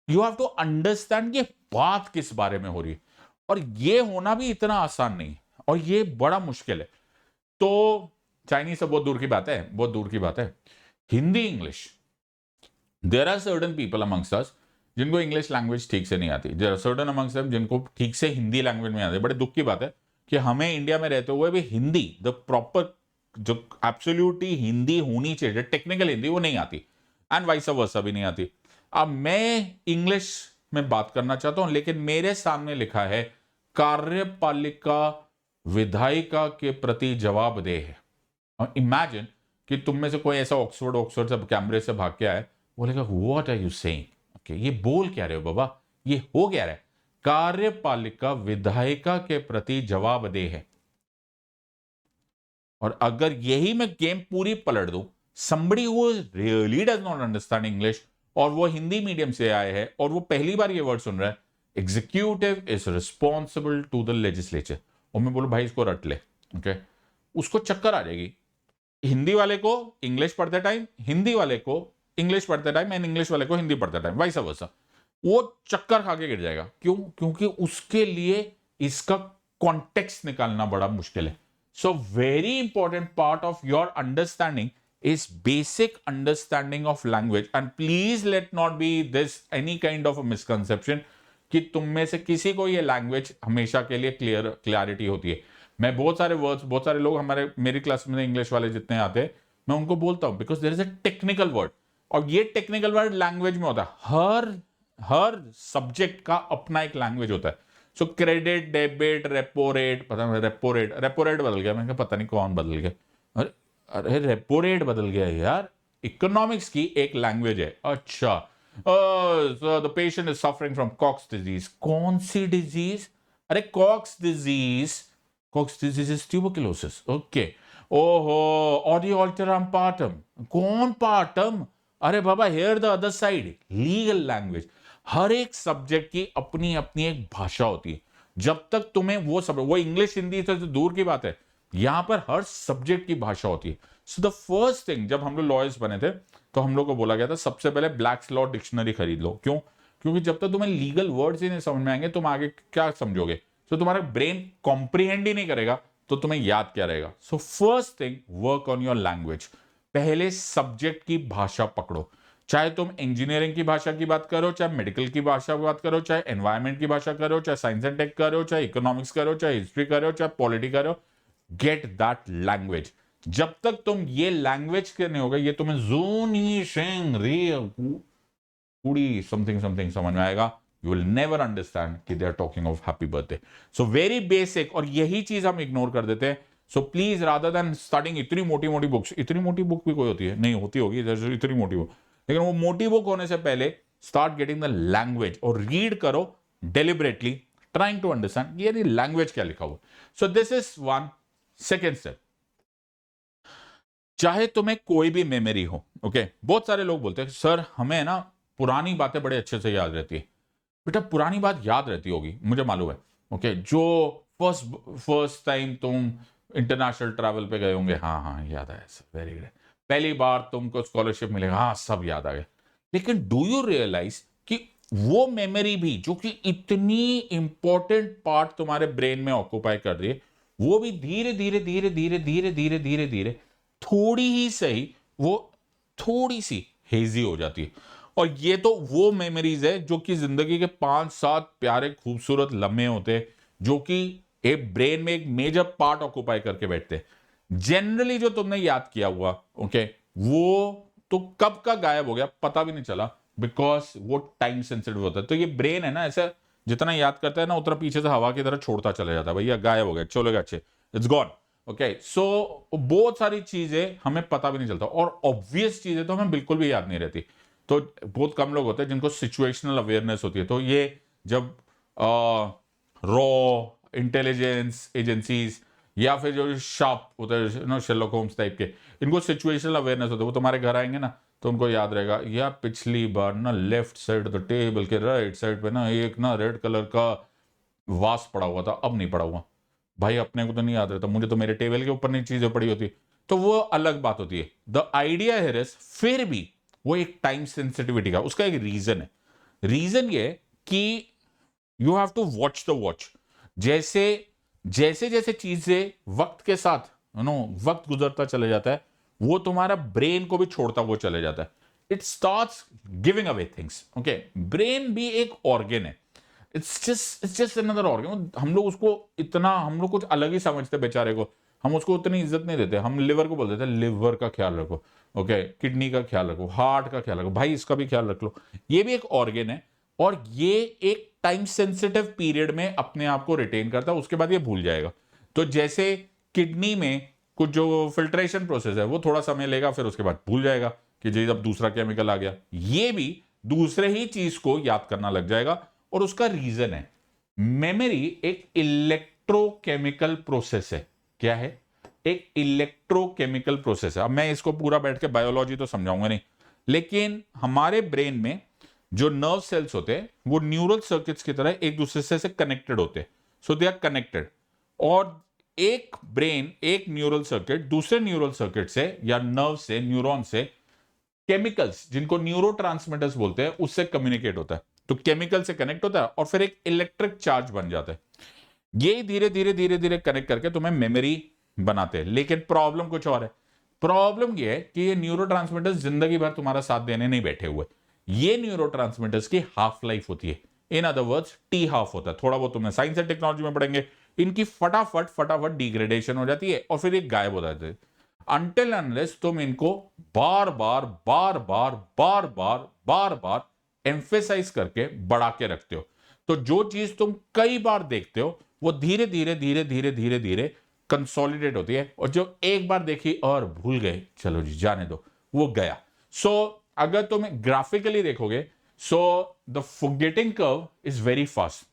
you have to understand ये बात किस बारे में हो रही है। और ये होना भी इतना आसान नहीं और ये बड़ा मुश्किल है। तो चाइनीज से बहुत दूर की बात है, बहुत दूर की बात है। Hindi English, there are certain people amongst us जिनको इंग्लिश लैंग्वेज ठीक से नहीं आती, there are certain amongst them जिनको ठीक से हिंदी लैंग्वेज में आती है। बड़े दुख की बात है कि हमें इंडिया में रहते हुए भी हिंदी, द प्रॉपर जो एब्सोल्युटली हिंदी होनी चाहिए, टेक्निकल हिंदी, वो नहीं आती, एंड वाइस वर्सा भी नहीं आती। अब मैं इंग्लिश में बात करना चाहता हूं, लेकिन मेरे सामने लिखा है कार्यपालिका विधायिका के प्रति जवाबदेह है। और इमेजिन कि तुम में से कोई ऐसा ऑक्सफोर्ड से कैमरे से भाग के आए, बोलेगा what are you saying, okay ये बोल क्या रहे हो बाबा, ये हो क्या रहा है, कार्यपालिका विधायिका के प्रति जवाबदेह है। और अगर यही मैं गेम पूरी पलट दूं, somebody who really does not understand English और वो हिंदी मीडियम से आए हैं और वो पहली बार ये वर्ड सुन रहा है, executive is responsible to the legislature, और मैं बोलूं भाई इसको रट ले, ओके, उसको चक्कर आ जाएगी। हिंदी वाले को इंग्लिश पढ़ते टाइम, हिंदी वाले को इंग्लिश पढ़ते टाइम, एंड इंग्लिश वाले को हिंदी पढ़ते टाइम, वाइस वर्सा, वो चक्कर खा के गिर जाएगा। क्यों? क्योंकि उसके लिए इसका कॉन्टेक्स्ट निकालना बड़ा मुश्किल है। So very important part of your understanding is basic understanding of language, and please let not be this any kind of a misconception कि तुम में से किसी को ये लैंग्वेज हमेशा के लिए क्लैरिटी होती है। मैं बहुत सारे वर्ड्स, बहुत सारे लोग मेरी क्लास में इंग्लिश वाले जितने आते हैं, मैं उनको बोलता हूं because there is a technical word, और ये टेक्निकल वर्ड लैंग्वेज में होता है। हर सब्जेक्ट का अपना एक लैंग्वेज होता है। सो क्रेडिट, डेबिट, रेपो रेट, पता नहीं रेपो रेट बदल गया, मैंने कहा पता नहीं कौन बदल गया, अरे अरे रेपो रेट बदल गया यार, इकोनॉमिक्स की एक लैंग्वेज है। अच्छा, the patient is suffering from Koch's disease, कौन सी डिजीज, अरे Koch's disease, Koch's disease is tuberculosis, okay, ओहो, ऑडियो अल्टरम पार्टम, कौन पार्टम, अरे बाबा hear the other side, legal language. हर एक सब्जेक्ट की अपनी अपनी एक भाषा होती है। जब तक तुम्हें वो इंग्लिश हिंदी से तो दूर की बात है, यहां पर हर सब्जेक्ट की भाषा होती है। सो द फर्स्ट थिंग, जब हम लोग लॉयर्स बने थे तो हम लोग को बोला गया था सबसे पहले ब्लैक्स लॉ डिक्शनरी खरीद लो। क्यों? क्योंकि जब तक तुम्हें लीगल वर्ड्स ही नहीं समझ में आएंगे, तुम आगे क्या समझोगे? तो तुम्हारा ब्रेन कॉम्प्रीहेंड ही नहीं करेगा, तो तुम्हें याद क्या रहेगा? So first thing, work on your language. पहले सब्जेक्ट की भाषा पकड़ो, चाहे तुम इंजीनियरिंग की भाषा की बात करो, चाहे मेडिकल की भाषा की बात करो, चाहे एनवायरमेंट की भाषा करो, चाहे साइंस एंड टेक करो, चाहे इकोनॉमिक्स करो, चाहे हिस्ट्री करो, चाहे पॉलिटी करो, गेट दैट लैंग्वेज। जब तक तुम ये लैंग्वेज के नहीं होगा, ये तुम्हें जूनी शेंग री कुड़ी समथिंग समथिंग समझ में आएगा, यू विल नेवर अंडरस्टैंड कि they are talking of happy birthday. So very basic, और यही चीज हम इग्नोर कर देते हैं। So please rather than starting इतनी मोटी मोटी बुक्स, इतनी मोटी बुक भी कोई होती है नहीं, होती होगी इतनी मोटी बुक, लेकिन वो मोटी बुक होने से पहले स्टार्ट गेटिंग द लैंग्वेज और रीड करो डेलिबरेटली, ट्राइंग टू अंडरस्टैंड ये लैंग्वेज क्या लिखा हुआ। So this is one. Second step, चाहे तुम्हें कोई भी मेमोरी हो, ओके बहुत सारे लोग बोलते हैं सर हमें ना पुरानी बातें बड़े अच्छे से याद रहती है। बेटा पुरानी बात याद रहती होगी, मुझे मालूम है, ओके जो फर्स्ट टाइम तुम इंटरनेशनल ट्रैवल पे गए होंगे, हाँ हाँ याद आया, वेरी गुड, पहली बार तुमको स्कॉलरशिप मिलेगा, हाँ सब याद आ गया। लेकिन डू यू रियलाइज कि वो मेमोरी भी जो कि इतनी इंपॉर्टेंट पार्ट तुम्हारे ब्रेन में ऑक्यूपाई कर रही है, वो भी धीरे धीरे धीरे धीरे धीरे धीरे धीरे धीरे थोड़ी ही सही वो थोड़ी सी हेजी हो जाती है। और ये तो वो मेमोरीज है जो कि जिंदगी के 5-7 प्यारे खूबसूरत लम्हे होते हैं, जो कि एक ब्रेन में एक मेजर पार्ट ऑक्यूपाई करके बैठते हैं। जनरली जो तुमने याद किया हुआ, ओके वो तो कब का गायब हो गया पता भी नहीं चला, बिकॉज वो टाइम सेंसिटिव होता है। तो ये ब्रेन है ना, ऐसा जितना याद करता है ना उतना पीछे से हवा की तरह छोड़ता चला जाता है, भैया गायब हो गया चलेगा अच्छे, इट्स गॉन। ओके सो बहुत सारी चीजें हमें पता भी नहीं चलता, और ऑब्वियस चीजें तो हमें बिल्कुल भी याद नहीं रहती। तो बहुत कम लोग होते हैं जिनको सिचुएशनल अवेयरनेस होती है। तो ये जब रॉ इंटेलिजेंस एजेंसीज या फिर जो शार्प होता है ना शेरलॉक होम्स टाइप के, इनको सिचुएशनल अवेयरनेस होता है, वो तुम्हारे घर आएंगे ना तो उनको याद रहेगा यार पिछली बार ना लेफ्ट साइड द टेबल के राइट साइड पे ना एक ना रेड कलर का वास पड़ा हुआ था, अब नहीं पड़ा हुआ। भाई अपने को तो नहीं याद रहता, मुझे तो मेरे टेबल के ऊपर नहीं चीजें पड़ी होती, तो वो अलग बात होती है। द आइडिया है फिर भी वो एक टाइम सेंसिटिविटी का उसका एक रीजन है। रीजन ये कि you have to watch the watch. जैसे जैसे जैसे चीजें वक्त के साथ वक्त गुजरता चले जाता है, वो तुम्हारा ब्रेन को भी छोड़ता वो चले जाता है। It starts giving away things. Okay brain भी एक ऑर्गन है, इट्स जस्ट अनदर ऑर्गन। हम लोग उसको इतना हम लोग कुछ अलग ही समझते हैं बेचारे को, हम उसको उतनी इज्जत नहीं देते। हम लिवर को बोल देते हैं लिवर का ख्याल रखो, ओके किडनी का ख्याल रखो, हार्ट का ख्याल रखो, भाई इसका भी ख्याल रख लो। ये भी एक ऑर्गन है, और ये एक टाइम सेंसिटिव पीरियड में अपने आप को रिटेन करता है, उसके बाद ये भूल जाएगा। तो जैसे किडनी में कुछ जो फिल्ट्रेशन प्रोसेस है वो थोड़ा समय लेगा, फिर उसके बाद भूल जाएगा कि जी अब दूसरा केमिकल आ गया। ये भी दूसरे ही चीज को याद करना लग जाएगा, और उसका रीजन है मेमोरी एक इलेक्ट्रोकेमिकल प्रोसेस है। क्या है? एक इलेक्ट्रोकेमिकल प्रोसेस है। अब मैं इसको पूरा बैठ के बायोलॉजी तो समझाऊंगा नहीं, लेकिन हमारे ब्रेन में जो नर्व सेल्स होते हैं वो न्यूरल सर्किट्स की तरह एक दूसरे से कनेक्टेड होते हैं। सो दे आर कनेक्टेड, और एक ब्रेन एक न्यूरल सर्किट दूसरे न्यूरल सर्किट से या नर्व से न्यूरॉन से केमिकल्स जिनको न्यूरोट्रांसमीटर्स बोलते हैं उससे कम्युनिकेट होता है। तो केमिकल से कनेक्ट होता है और फिर एक इलेक्ट्रिक चार्ज बन जाता है। ये धीरे धीरे धीरे धीरे कनेक्ट करके तुम्हें मेमोरी बनाते हैं। लेकिन प्रॉब्लम कुछ और है। प्रॉब्लम ये है कि ये न्यूरोट्रांसमीटर्स जिंदगी भर तुम्हारा साथ देने नहीं बैठे हुए। ये न्यूरोट्रांसमीटर्स की हाफ लाइफ होती है, in other words T half होता है। थोड़ा बहुत तुमने साइंस एंड टेक्नोलॉजी में पढ़ेंगे, इनकी फटाफट फटाफट डिग्रेडेशन हो जाती है और फिर ये गायब हो जाते हैं। अनटिल अनलेस तुम इनको बार बार बार बार बार बार बार बार एम्फेसाइज करके बढ़ा के रखते हो, तो जो चीज तुम कई बार देखते हो वो धीरे धीरे धीरे धीरे धीरे धीरे कंसोलिडेट होती है, और जो एक बार देखी और भूल गए चलो जी जाने दो, वो गया। सो अगर तुम ग्राफिकली देखोगे, so the forgetting curve is very fast,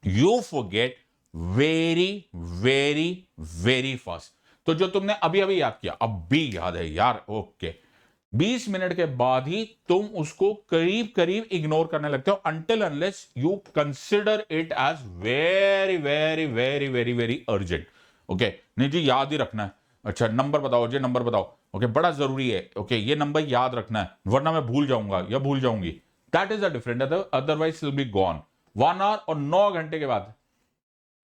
you forget very very very fast. तो जो तुमने अभी अभी याद किया अब भी याद है यार, ओके 20 मिनट के बाद ही तुम उसको करीब करीब इग्नोर करने लगते हो, until unless you consider it as very very very very very urgent. Okay नहीं जी याद ही रखना है, अच्छा नंबर बताओ जी नंबर बताओ, ओके बड़ा जरूरी है, ओके ये नंबर याद रखना है वरना मैं भूल जाऊंगा या भूल जाऊंगी। That is a different, otherwise will be gone 1 hour और 9 घंटे के बाद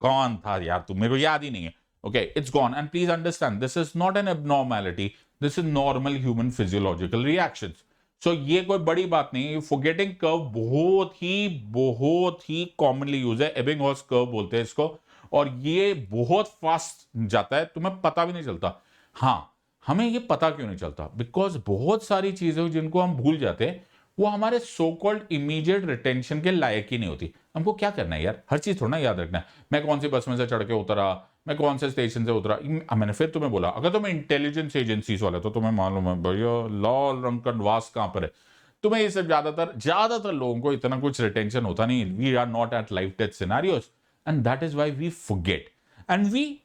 कौन था यार तुम, मेरे को याद ही नहीं है। Okay it's gone, and please understand this is not an abnormality, this is normal human physiological reactions. So ये कोई बड़ी बात नहीं है। फॉरगेटिंग कर्व बहुत ही कॉमनली यूज है, एबिंगहॉस कर्व बोलते हैं इसको, और ये बहुत फास्ट जाता है, तुम्हें पता भी नहीं चलता। हाँ हमें ये पता क्यों नहीं चलता? बिकॉज बहुत सारी चीजें जिनको हम भूल जाते हैं वो हमारे सो कॉल्ड इमीडिएट रिटेंशन के लायक ही नहीं होती। हमको क्या करना है यार, हर चीज थोड़ा ना याद रखना है। मैं कौन सी बस में से चढ़ के उतरा, मैं कौन से स्टेशन से उतरा। मैंने फिर तुम्हें बोला, अगर तुम्हें इंटेलिजेंस एजेंसीज वाले तो तुम्हें मालूम है भैया लाल रंग का वास कहां पर है। तुम्हें ये सब ज्यादातर लोगों को इतना कुछ रिटेंशन होता नहीं। We are not at life death scenarios and that is why we forget and we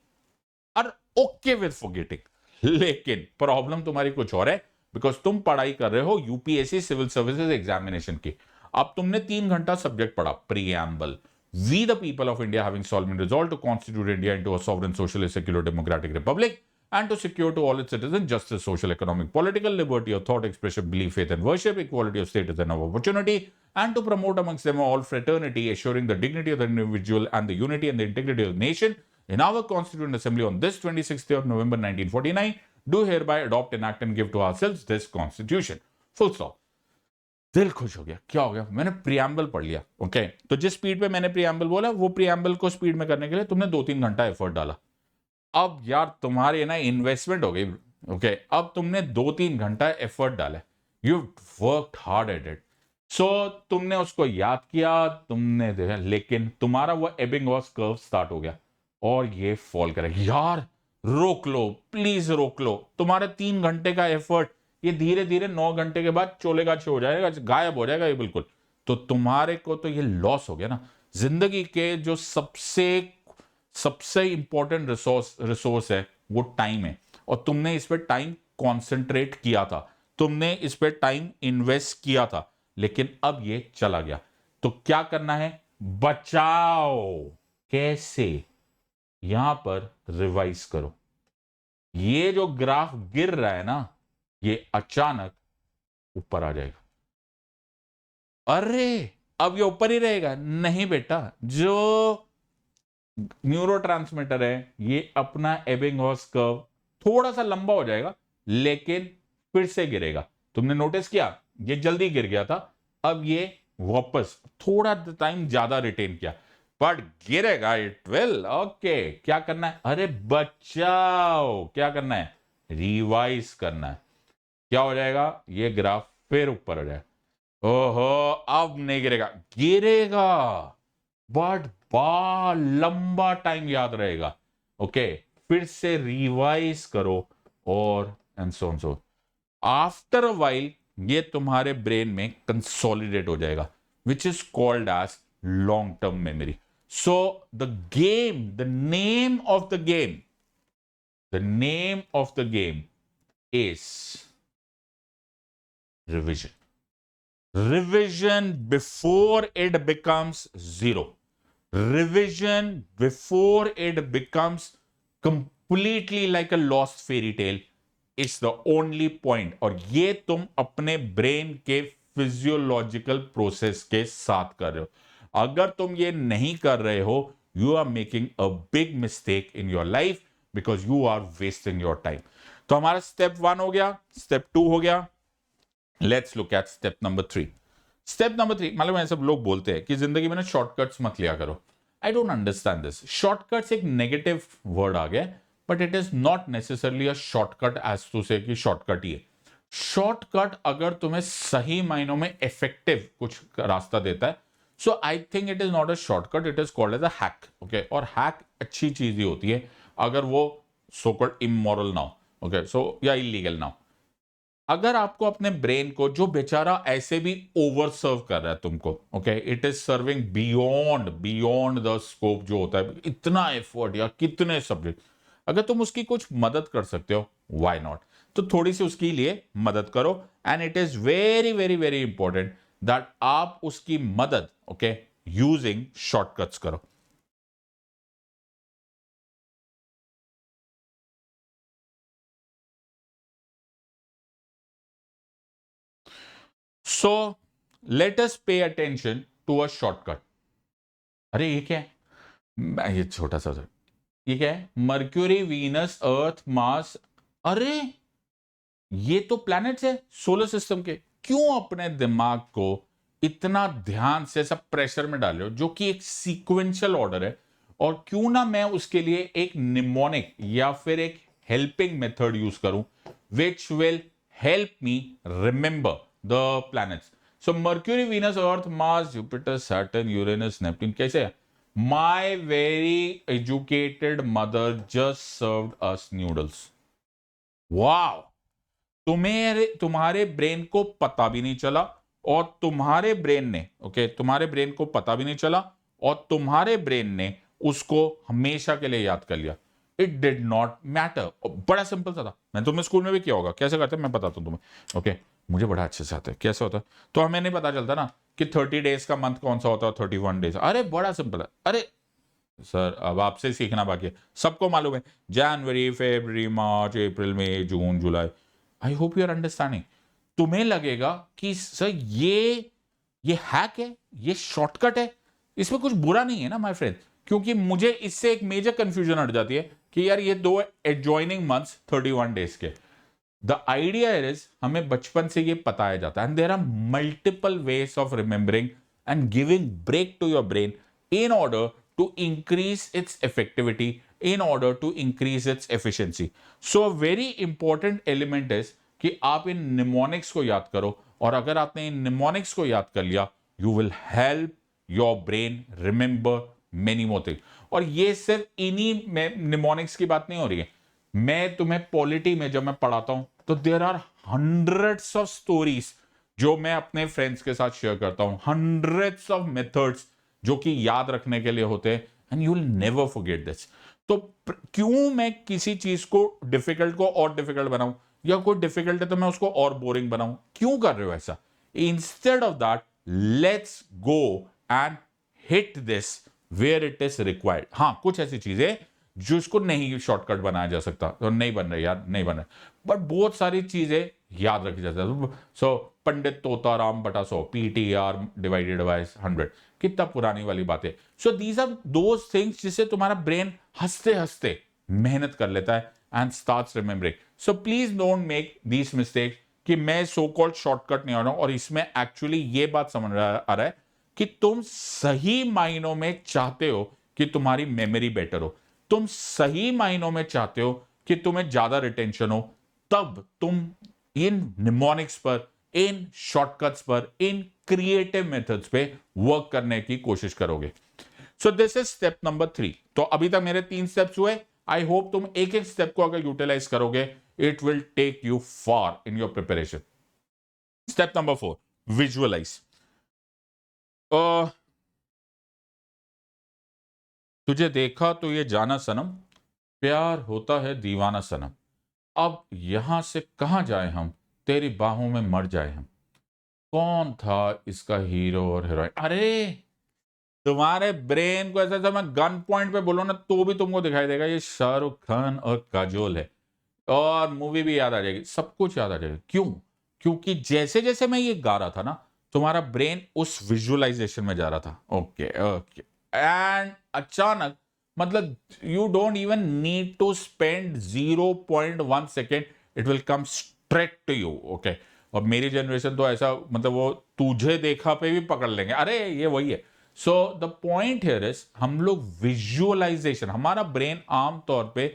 are okay with forgetting. लेकिन प्रॉब्लम तुम्हारी कुछ और है, बिकॉज तुम पढ़ाई कर रहे हो यूपीएससी सिविल सर्विसेज एग्जामिनेशन की। अब तुमने 3 घंटा सब्जेक्ट पढ़ा, preamble. We the people of India having solemnly resolved to constitute India into a sovereign socialist secular democratic republic and to secure to all its citizens justice, social, economic, political, liberty of thought, expression, belief, faith and worship, equality of status and of opportunity, and to promote amongst them all fraternity, assuring the dignity of the individual and the unity and the integrity of the nation. In our Constituent Assembly on this 26th day of November 1949, do hereby adopt, enact and give to ourselves this Constitution. Full stop. दिल खुश हो गया। क्या हो गया? मैंने preamble पढ़ लिया। ओके, तो जिस स्पीड पे मैंने प्रियम्बल बोला, वो प्रियम्बल को स्पीड में करने के लिए तुमने 2-3 घंटा एफर्ट डाला। अब यार तुम्हारी ना इन्वेस्टमेंट हो गई। ओके, अब तुमने 2-3 घंटा एफर्ट डाला, you worked hard at it. So तुमने उसको याद किया, तुमने देखा, लेकिन तुम्हारा वो एबिंगहॉस कर्व स्टार्ट हो गया और ये फॉल करेगा। यार रोक लो, प्लीज रोक लो। तुम्हारे 3 घंटे का एफर्ट ये धीरे धीरे 9 घंटे के बाद चोले का हो जाएगा, गायब हो जाएगा ये बिल्कुल। तो तुम्हारे को तो ये लॉस हो गया ना। जिंदगी के जो सबसे इंपॉर्टेंट रिसोर्स है वो टाइम है, और तुमने इस पे टाइम कॉन्सेंट्रेट किया था, तुमने इस पे टाइम इन्वेस्ट किया था, लेकिन अब ये चला गया। तो क्या करना है? बचाओ। कैसे? यहां पर रिवाइज करो। ये जो ग्राफ गिर रहा है ना, ये अचानक ऊपर आ जाएगा। अरे अब ये ऊपर ही रहेगा? नहीं बेटा, जो न्यूरोट्रांसमीटर है ये अपना एबिंगहॉस कर्व थोड़ा सा लंबा हो जाएगा, लेकिन फिर से गिरेगा। तुमने नोटिस किया ये जल्दी गिर गया था, अब ये वापस थोड़ा टाइम ज्यादा रिटेन किया, बट गिरेगा इट विल। ओके, क्या करना है? अरे बचाओ। क्या करना है? रिवाइज करना है। क्या हो जाएगा? ये ग्राफ फिर ऊपर हो जाएगा। ओहो, अब नहीं गिरेगा, गिरेगा बट लंबा टाइम याद रहेगा। ओके, फिर से रिवाइज करो और and so after a while ये तुम्हारे ब्रेन में कंसोलिडेट हो जाएगा, which is called as long term memory. So the name of the game is revision before it becomes zero, revision before it becomes completely like a lost fairy tale is the only point। और ये तुम अपने brain के physiological process के साथ कर रहे हो। अगर तुम ये नहीं कर रहे हो, you are making a big mistake in your life, because you are wasting your time. तो हमारा स्टेप 1 हो गया, स्टेप 2 हो गया। Let's look at step number 3। Step number 3, मालूम है सब लोग बोलते हैं कि जिंदगी में ना शॉर्टकट्स मत लिया करो। I don't understand this. Shortcuts एक नेगेटिव वर्ड आ गया, but it is not necessarily a shortcut as to say कि शॉर्टकट ही है। शॉर्टकट अगर तुम्हें सही मायनों में इफेक्टिव कुछ रास्ता देता है, so I think it is not a shortcut, it is called as a hack. Okay, और हैक अच्छी चीज ही होती है अगर वो सो कॉल्ड इमोरल ना हो, ओके, सो या इलीगल ना हो। अगर आपको अपने ब्रेन को, जो बेचारा ऐसे भी ओवर सर्व कर रहा है तुमको, okay, it is serving beyond the scope जो होता है, इतना एफर्ट या कितने सब्जेक्ट, अगर तुम उसकी कुछ मदद कर सकते हो, व्हाई नॉट? तो थोड़ी सी उसके लिए मदद करो। And it is very very very important that आप उसकी मदद, ओके, यूजिंग शॉर्टकट्स करो। सो let us pay attention to a shortcut. अरे ये क्या है? ये छोटा सा, ये क्या है? मर्क्यूरी, वीनस, अर्थ, मार्स। अरे ये तो प्लैनेट्स है सोलर सिस्टम के। क्यों अपने दिमाग को इतना ध्यान से सब प्रेशर में डाल रहे हो, जो कि एक सीक्वेंशियल ऑर्डर है? और क्यों ना मैं उसके लिए एक निमोनिक या फिर एक हेल्पिंग मेथड यूज करूं, which will help me remember the planets. So mercury, Venus, earth, Mars, Jupiter, Saturn, Uranus, Neptune कैसे है? My very educated mother just served us noodles. Wow, तुम्हारे ब्रेन को पता भी नहीं चला, और तुम्हारे ब्रेन ने, तुम्हारे ब्रेन को पता भी नहीं चला, और तुम्हारे ब्रेन ने उसको हमेशा के लिए याद कर लिया। It did not matter. बड़ा सिंपल सा था। मैं तुम्हें स्कूल में भी किया होगा। कैसे करते हैं मैं बताता हूं तुम्हें। मुझे बड़ा अच्छे से आता है। कैसे होता है? तो हमें नहीं पता चलता ना कि 30 डेज का मंथ कौन सा होता है, 31 डेज। अरे बड़ा सिंपल है। अरे सर, अब आपसे सीखना बाकी है। सबको मालूम है, जनवरी, फरवरी, मार्च, अप्रैल, मई, जून, जुलाई। I hope you are understanding. तुम्हें लगेगा कि सर ये हैक है, ये शॉर्टकट है, इसमें कुछ बुरा नहीं है ना माय फ्रेंड। क्योंकि मुझे इससे एक मेजर कंफ्यूजन हट जाती है कि यार ये दो एडजॉइनिंग मंथ्स 31 डेज के। द आइडिया इज, हमें बचपन से ये बताया जाता है, and there are multiple ways of remembering and giving break to your brain in order to increase its effectivity, in order to increase its efficiency. So a very important element is कि आप इन mnemonics को याद करो, और अगर आपने इन mnemonics को याद कर लिया, you will help your brain remember many more thing. और ये सिर्फ इन्हीं निमोनिक्स की बात नहीं हो रही है। मैं तुम्हें पॉलिटी में जब मैं पढ़ाता हूं, तो there are hundreds of stories जो मैं अपने फ्रेंड्स के साथ शेयर करता हूं, हंड्रेड्स ऑफ मेथड्स जो कि याद रखने के लिए होते हैं, and you will never forget this. तो क्यों मैं किसी चीज को डिफिकल्ट को और डिफिकल्ट बनाऊं, या कोई डिफिकल्ट है तो मैं उसको और बोरिंग बनाऊं? क्यों कर रहे हो ऐसा? Instead of that, let's go and hit this where it is required. हाँ, कुछ ऐसी चीजें जो इसको नहीं शॉर्टकट बनाया जा सकता, तो नहीं बन रहे यार, नहीं बन रहे, बट बहुत सारी चीजें याद रखी जा सकती। सो पंडित तोताराम बटा 100, PTR डिवाइडेड बाय 100, कितना पुरानी वाली बात है। So these are those things जिससे तुम्हारा ब्रेन हंसते हंसते मेहनत कर लेता है and starts remembering. So please don't make these mistakes कि मैं सो कॉल्ड शॉर्टकट नहीं आ रहा हूं, और इसमें एक्चुअली ये बात समझ आ रहा है कि तुम सही मायनों में चाहते हो कि तुम्हारी मेमोरी बेटर हो, तुम सही मायनों में चाहते हो कि तुम्हें ज्यादा रिटेंशन हो, तब तुम इन निमोनिक्स पर, इन शॉर्टकट्स पर, इन क्रिएटिव मेथड्स पे वर्क करने की कोशिश करोगे। So this is step number 3। तो अभी तक मेरे 3 स्टेप्स हुए। आई होप तुम एक एक स्टेप को अगर यूटिलाइज करोगे, it will take you far in your preparation. Step number 4, visualise. तुझे देखा तो ये जाना सनम, प्यार होता है दीवाना सनम, अब यहां से कहां जाए हम, तेरी बाहों में मर जाए हम। कौन था इसका हीरो और हीरोइन? अरे तुम्हारे ब्रेन को ऐसा ऐसा मैं गन पॉइंट पे बोलो ना, तो भी तुमको दिखाई देगा ये शाहरुख खान और काजोल है, और मूवी भी याद आ जाएगी, सब कुछ याद आ जाएगा। क्यों? क्योंकि जैसे जैसे मैं ये गा रहा था ना, तुम्हारा ब्रेन उस विजुअलाइजेशन में जा रहा था। ओके ओके, एंड अचानक, मतलब you don't even need to spend 0.1 second, it will come straight to you. Okay, और मेरी जनरेशन तो ऐसा, मतलब वो तुझे देखा पे भी पकड़ लेंगे, अरे ये वही है। So the point here is, हम लोग विजुअलाइजेशन, हमारा ब्रेन आमतौर पे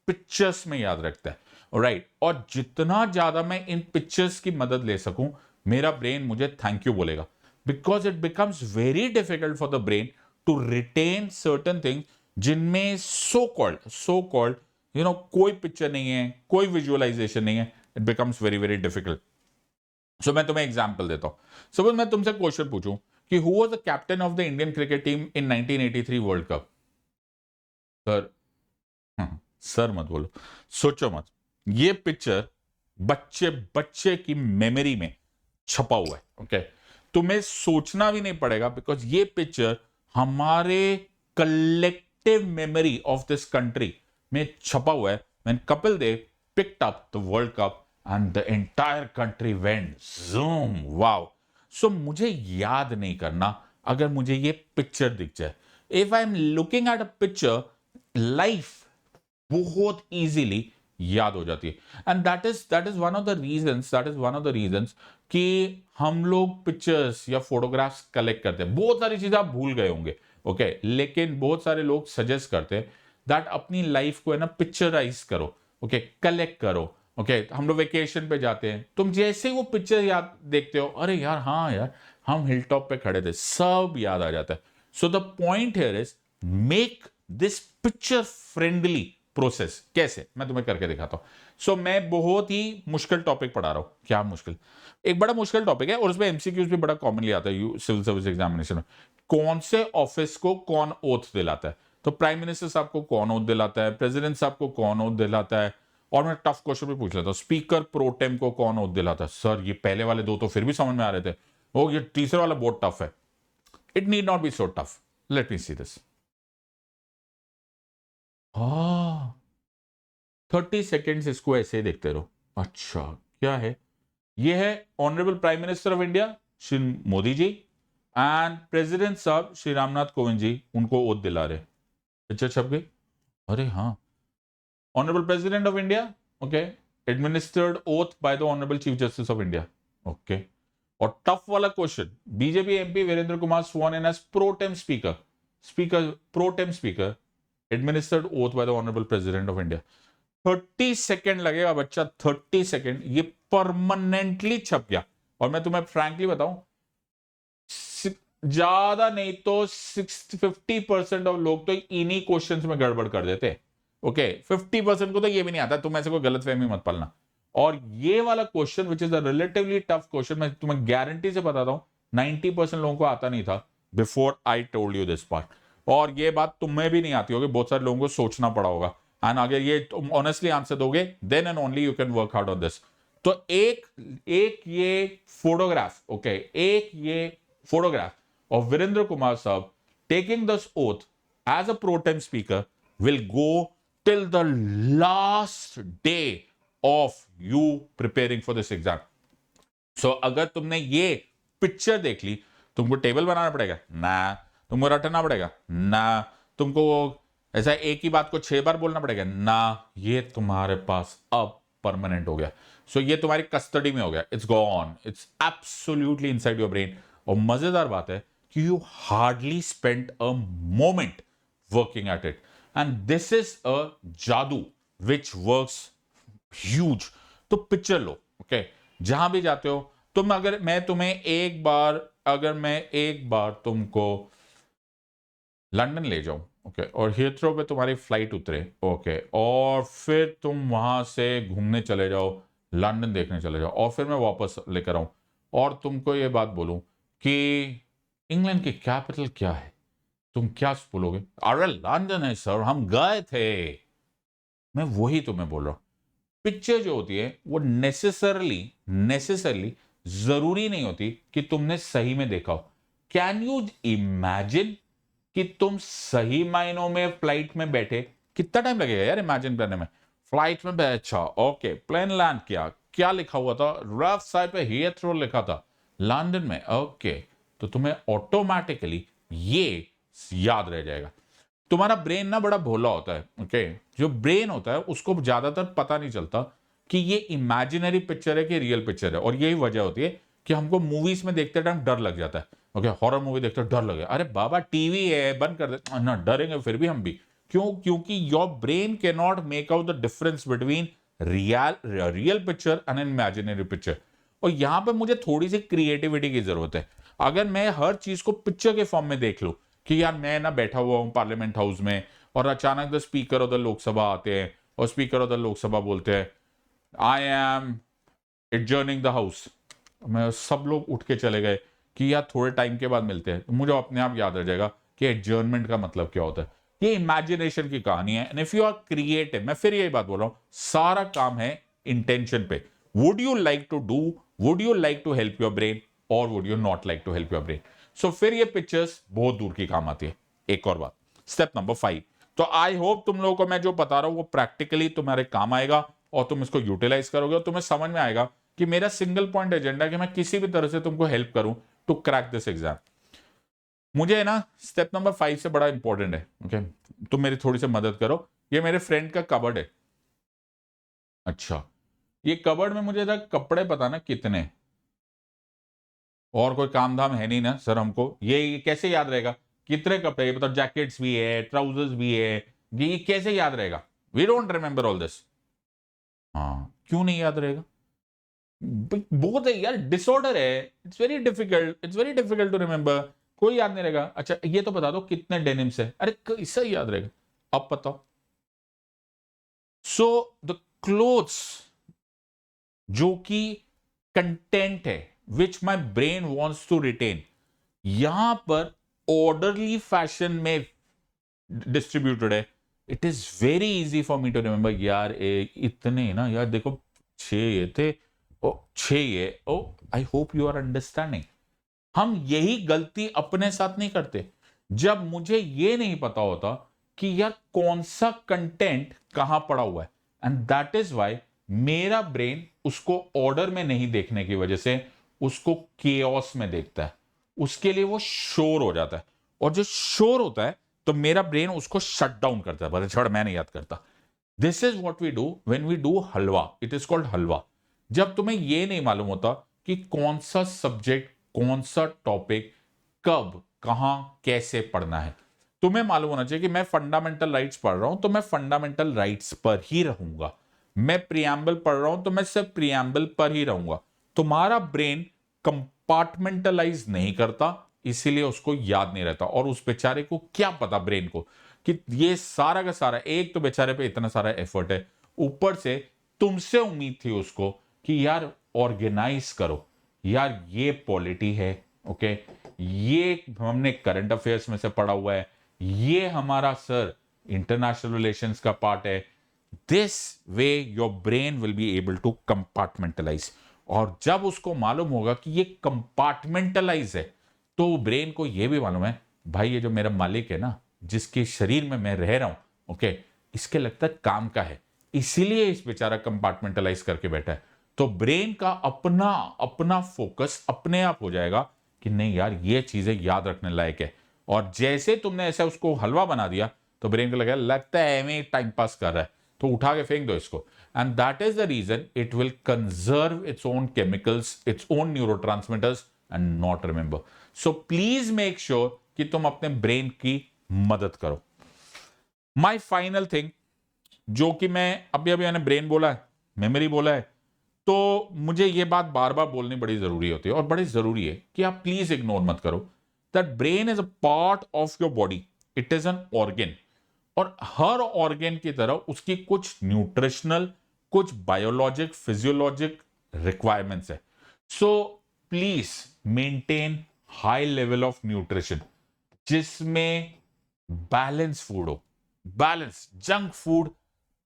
पिक्चर्स में याद रखता है, राइट? और जितना ज्यादा मैं इन पिक्चर्स की मदद ले सकूं, मेरा ब्रेन मुझे थैंक यू बोलेगा, because it becomes very difficult for the brain to retain certain things जिनमें सो कॉल्ड कोई पिक्चर नहीं है, कोई विजुअलाइजेशन नहीं है। It becomes very very difficult. So मैं तुम्हें एग्जांपल देता हूं। सपोज मैं तुमसे क्वेश्चन पूछूं कि who was the captain of the Indian cricket team in 1983 world cup? Sir, sir मत बोलो, सोचो मत। ये पिक्चर बच्चे बच्चे की मेमोरी में छपा हुआ है। ओके, तुम्हें सोचना भी नहीं पड़ेगा, बिकॉज ये पिक्चर हमारे collective memory of this country में छपा हुआ है। When Kapil Dev picked up the world cup and the entire country went zoom, wow. So मुझे याद नहीं करना अगर मुझे ये पिक्चर दिख जाए। If I'm looking at a picture, life बहुत easily याद हो जाती है। And that is one of the reasons कि हम लोग पिक्चर्स या फोटोग्राफ्स कलेक्ट करते हैं। बहुत सारी चीजें आप भूल गए होंगे, ओके, लेकिन बहुत सारे लोग सजेस्ट करते हैं दैट अपनी लाइफ को है ना पिक्चराइज करो, ओके, कलेक्ट करो, ओके हम लोग वेकेशन पे जाते हैं, तुम जैसे ही वो पिक्चर याद देखते हो, अरे यार हाँ यार हम हिल टॉप पे खड़े थे, सब याद आ जाता है. So the point here is make this picture friendly process. कैसे, मैं तुम्हें करके दिखाता हूं. सो मैं बहुत ही मुश्किल टॉपिक पढ़ा रहा हूं. क्या मुश्किल, एक बड़ा मुश्किल टॉपिक है और उसमें एमसीक्यूज भी बड़ा कॉमनली आता है सिविल सर्विस एग्जामिनेशन में. कौन से ऑफिस को कौन ओथ दिलाता है? तो प्राइम मिनिस्टर साहब को कौन ओथ दिलाता है, प्रेसिडेंट साहब को कौन ओथ दिलाता है. और मैं टफ क्वेश्चन भी पूछ लेता हूं, स्पीकर प्रोटेम को कौन ओथ दिलाता है? सर ये पहले वाले दो तो फिर भी समझ में आ रहे थे, वो ये तीसरा वाला बहुत टफ है. It need not be so tough. Let me see this. हाँ 30 सेकेंड्स इसको ऐसे ही देखते रहो. अच्छा क्या है? ये है honourable prime minister of India Shri Modi ji and president साहब श्री रामनाथ कोविंद जी उनको ओथ दिला रहे. पिक्चर छप गई. अरे हाँ, honourable president of India, okay, administered oath by the honourable chief justice of India. Okay, और टफ वाला question, BJP MP Virendra Kumar sworn in as pro tem speaker, pro tem speaker administered oath by the honourable president of India. 30 second लगेगा बच्चा, 30 second. ये permanently छप गया. और मैं तुम्हें फ्रैंकली बताऊं, ज्यादा नहीं तो 50% ऑफ लोग तो इन्हीं क्वेश्चंस में गड़बड़ कर देते. ओके 50% को तो ये भी नहीं आता. तुम ऐसे कोई गलतफहमी मत पालना. और ये वाला question which is a relatively tough question, मैं तुम्हें गारंटी से बताता हूं 90% लोगों को आता नहीं था before I told you this part. और ये बात तुम्हें भी नहीं आती होगी, बहुत सारे लोगों को सोचना पड़ा होगा. एंड अगर ये तुम ऑनेस्टली आंसर दोगे then and only you can work out on this. तो एक ये फोटोग्राफ, ओके, एक ये photograph of Virendra Kumar Saab taking this oath as a pro tem speaker will go till the last day of you preparing for this exam. So अगर तुमने ये picture देख ली, तुमको टेबल बनाना पड़ेगा ना, तुमको रटना पड़ेगा ना, तुमको ऐसा एक ही बात को 6 बार बोलना पड़ेगा ना, ये तुम्हारे पास अब परमानेंट हो गया. सो ये तुम्हारी कस्टडी में हो गया. It's gone, it's absolutely inside your brain. और मजेदार बात है कि you hardly spent a moment working at it. And this is a जादू which works huge. तो पिक्चर लो, ओके, जहां भी जाते हो तुम, अगर मैं एक बार तुमको लंदन ले जाऊं, ओके, और हीथ्रो पे तुम्हारी फ्लाइट उतरे, ओके, और फिर तुम वहां से घूमने चले जाओ, लंदन देखने चले जाओ, और फिर मैं वापस लेकर आऊं और तुमको ये बात बोलूं कि इंग्लैंड की कैपिटल क्या है, तुम क्या बोलोगे? अरे लंदन है सर, हम गए थे. मैं वही तुम्हें बोल रहा हूं. पिक्चर जो होती है वो नेसेसरली जरूरी नहीं होती कि तुमने सही में देखा हो. कैन यू इमेजिन कि तुम सही मायनों में फ्लाइट में बैठे, कितना टाइम लगेगा यार इमेजिन करने में? फ्लाइट में बैठा, ओके, प्लेन लैंड किया, क्या लिखा हुआ था? रफ साइड पे हीथ्रो लिखा था, लंदन में, ओके. तो तुम्हें ऑटोमेटिकली ये याद रह जाएगा. तुम्हारा ब्रेन ना बड़ा भोला होता है, ओके. जो ब्रेन होता है उसको ज्यादातर पता नहीं चलता कि ये इमेजिनरी पिक्चर है कि रियल पिक्चर है. और यही वजह होती है कि हमको मूवीज में देखते टाइम डर लग जाता है. ओके, हॉरर मूवी देखते डर लगे, अरे बाबा टीवी है, बंद कर दे ना, डरेंगे फिर भी हम भी. क्यों? क्योंकि your brain can not make out the difference between real picture and imaginary picture. और यहां पर मुझे थोड़ी सी क्रिएटिविटी की जरूरत है. अगर मैं हर चीज को पिक्चर के फॉर्म में देख लूं कि यार मैं ना बैठा हुआ हूं पार्लियामेंट हाउस में और अचानक the speaker of the Lok Sabha आते हैं और स्पीकर ऑफ द लोकसभा बोलते हैं आई एम एडजर्निंग द हाउस, मैं सब लोग उठ के चले गए कि यार थोड़े टाइम के बाद मिलते हैं, तो मुझे अपने आप याद रह जाएगा कि एडजर्नमेंट का मतलब क्या होता है. ये इमेजिनेशन की कहानी है. And if you are creative, मैं फिर यही बात बोल रहा हूं, सारा काम है इंटेंशन पे. Would you like to do, would you like to help your brain और would you not like to help your brain? So फिर ये पिक्चर्स बहुत दूर की काम आती है. एक और बात, स्टेप नंबर 5. तो आई होप तुम लोगों को मैं जो बता रहा हूं वो प्रैक्टिकली तुम्हारे काम आएगा और तुम इसको यूटिलाइज करोगे और तुम्हें समझ में आएगा कि मेरा सिंगल पॉइंट एजेंडा है कि मैं किसी भी तरह से तुमको हेल्प करूं टू क्रैक दिस एग्जाम. मुझे है ना स्टेप नंबर 5 से बड़ा इंपॉर्टेंट है, ओके, तुम मेरी थोड़ी सी मदद करो. ये मेरे फ्रेंड का कबर्ड है. अच्छा, ये कबर्ड में मुझे कपड़े पता ना कितने, और कोई काम धाम है नहीं ना सर हमको, ये कैसे याद रहेगा कितने कपड़े? ये बताओ, जैकेट्स भी है, ट्राउजर्स भी है, ये कैसे याद रहेगा? We don't remember all this. हाँ, क्यों नहीं याद रहेगा? बहुत है यार, डिसऑर्डर है, it's very difficult to remember. कोई याद नहीं रहेगा। अच्छा ये तो बता दो कितने डेनिम्स है, अरे कैसा याद रहेगा? अब बताओ। सो द क्लोथ्स जो कि कंटेंट है which my brain wants to retain, यहां पर ऑर्डरली फैशन में डिस्ट्रीब्यूटेड है। It is very easy for me to remember यार, इतने ना यार, देखो 6 ये थे, ओ 6 ये, oh I hope you are understanding. हम यही गलती अपने साथ नहीं करते। जब मुझे ये नहीं पता होता कि यार कौन सा कंटेंट कहां पड़ा हुआ है, एंड दैट इज वाई मेरा ब्रेन उसको ऑर्डर में नहीं देखने की वजह से उसको केओस में देखता है। उसके लिए वो शोर हो जाता है, और जो शोर होता है तो मेरा ब्रेन उसको शट डाउन करता है, बस छोड़ मैं नहीं याद करता। This is what we do when we do halwa, it is called halwa. जब तुम्हें यह नहीं मालूम होता कि कौन सा सब्जेक्ट, कौन सा टॉपिक, कब, कहां, कैसे पढ़ना है। तुम्हें मालूम होना चाहिए कि मैं फंडामेंटल राइट्स पढ़ रहा हूं तो मैं फंडामेंटल राइट्स पर ही रहूंगा। मैं प्रियम्बल पढ़ रहा हूं तो मैं सिर्फ प्रियम्बल पर ही रहूंगा। तुम्हारा ब्रेन कंपार्टमेंटलाइज नहीं करता, इसीलिए उसको याद नहीं रहता। और उस बेचारे को क्या पता, ब्रेन को, कि ये सारा का सारा, एक तो बेचारे पे इतना सारा एफर्ट है, ऊपर से तुमसे उम्मीद थी उसको कि यार ऑर्गेनाइज करो, यार ये पॉलिटी है, ओके, ये हमने करंट अफेयर्स में से पढ़ा हुआ है, ये हमारा सर इंटरनेशनल रिलेशंस का पार्ट है। This way your brain will be able to compartmentalise. और जब उसको मालूम होगा कि ये कंपार्टमेंटलाइज है, तो ब्रेन को यह भी मालूम है भाई ये जो मेरा मालिक है ना, जिसके शरीर में मैं रह रहा हूं, ओके, इसके लगता है काम का है, इसीलिए इस बेचारा कंपार्टमेंटलाइज करके बैठा है। तो ब्रेन का अपना अपना फोकस अपने आप हो जाएगा कि नहीं यार ये चीजें याद रखने लायक है। और जैसे तुमने ऐसा उसको हलवा बना दिया तो ब्रेन को लगता है एਵੇਂ टाइम पास कर रहा है, तो उठा के फेंक दो इसको। And that is the reason it will conserve its own chemicals, its own neurotransmitters, and not remember. So please make sure कि तुम अपने ब्रेन की मदद करो। माई फाइनल थिंग, जो कि मैं अभी अभी मैंने ब्रेन बोला है, मेमोरी बोला है, तो मुझे यह बात बार बार बोलनी बड़ी जरूरी होती है, और बड़ी जरूरी है कि आप प्लीज इग्नोर मत करो that brain is a part of your body, it is an organ. और हर ऑर्गेन की तरह उसकी कुछ न्यूट्रिशनल, कुछ बायोलॉजिक, फिजियोलॉजिक रिक्वायरमेंट्स है। So please maintain high level of nutrition, जिसमें बैलेंस फूड हो। बैलेंस, जंक फूड,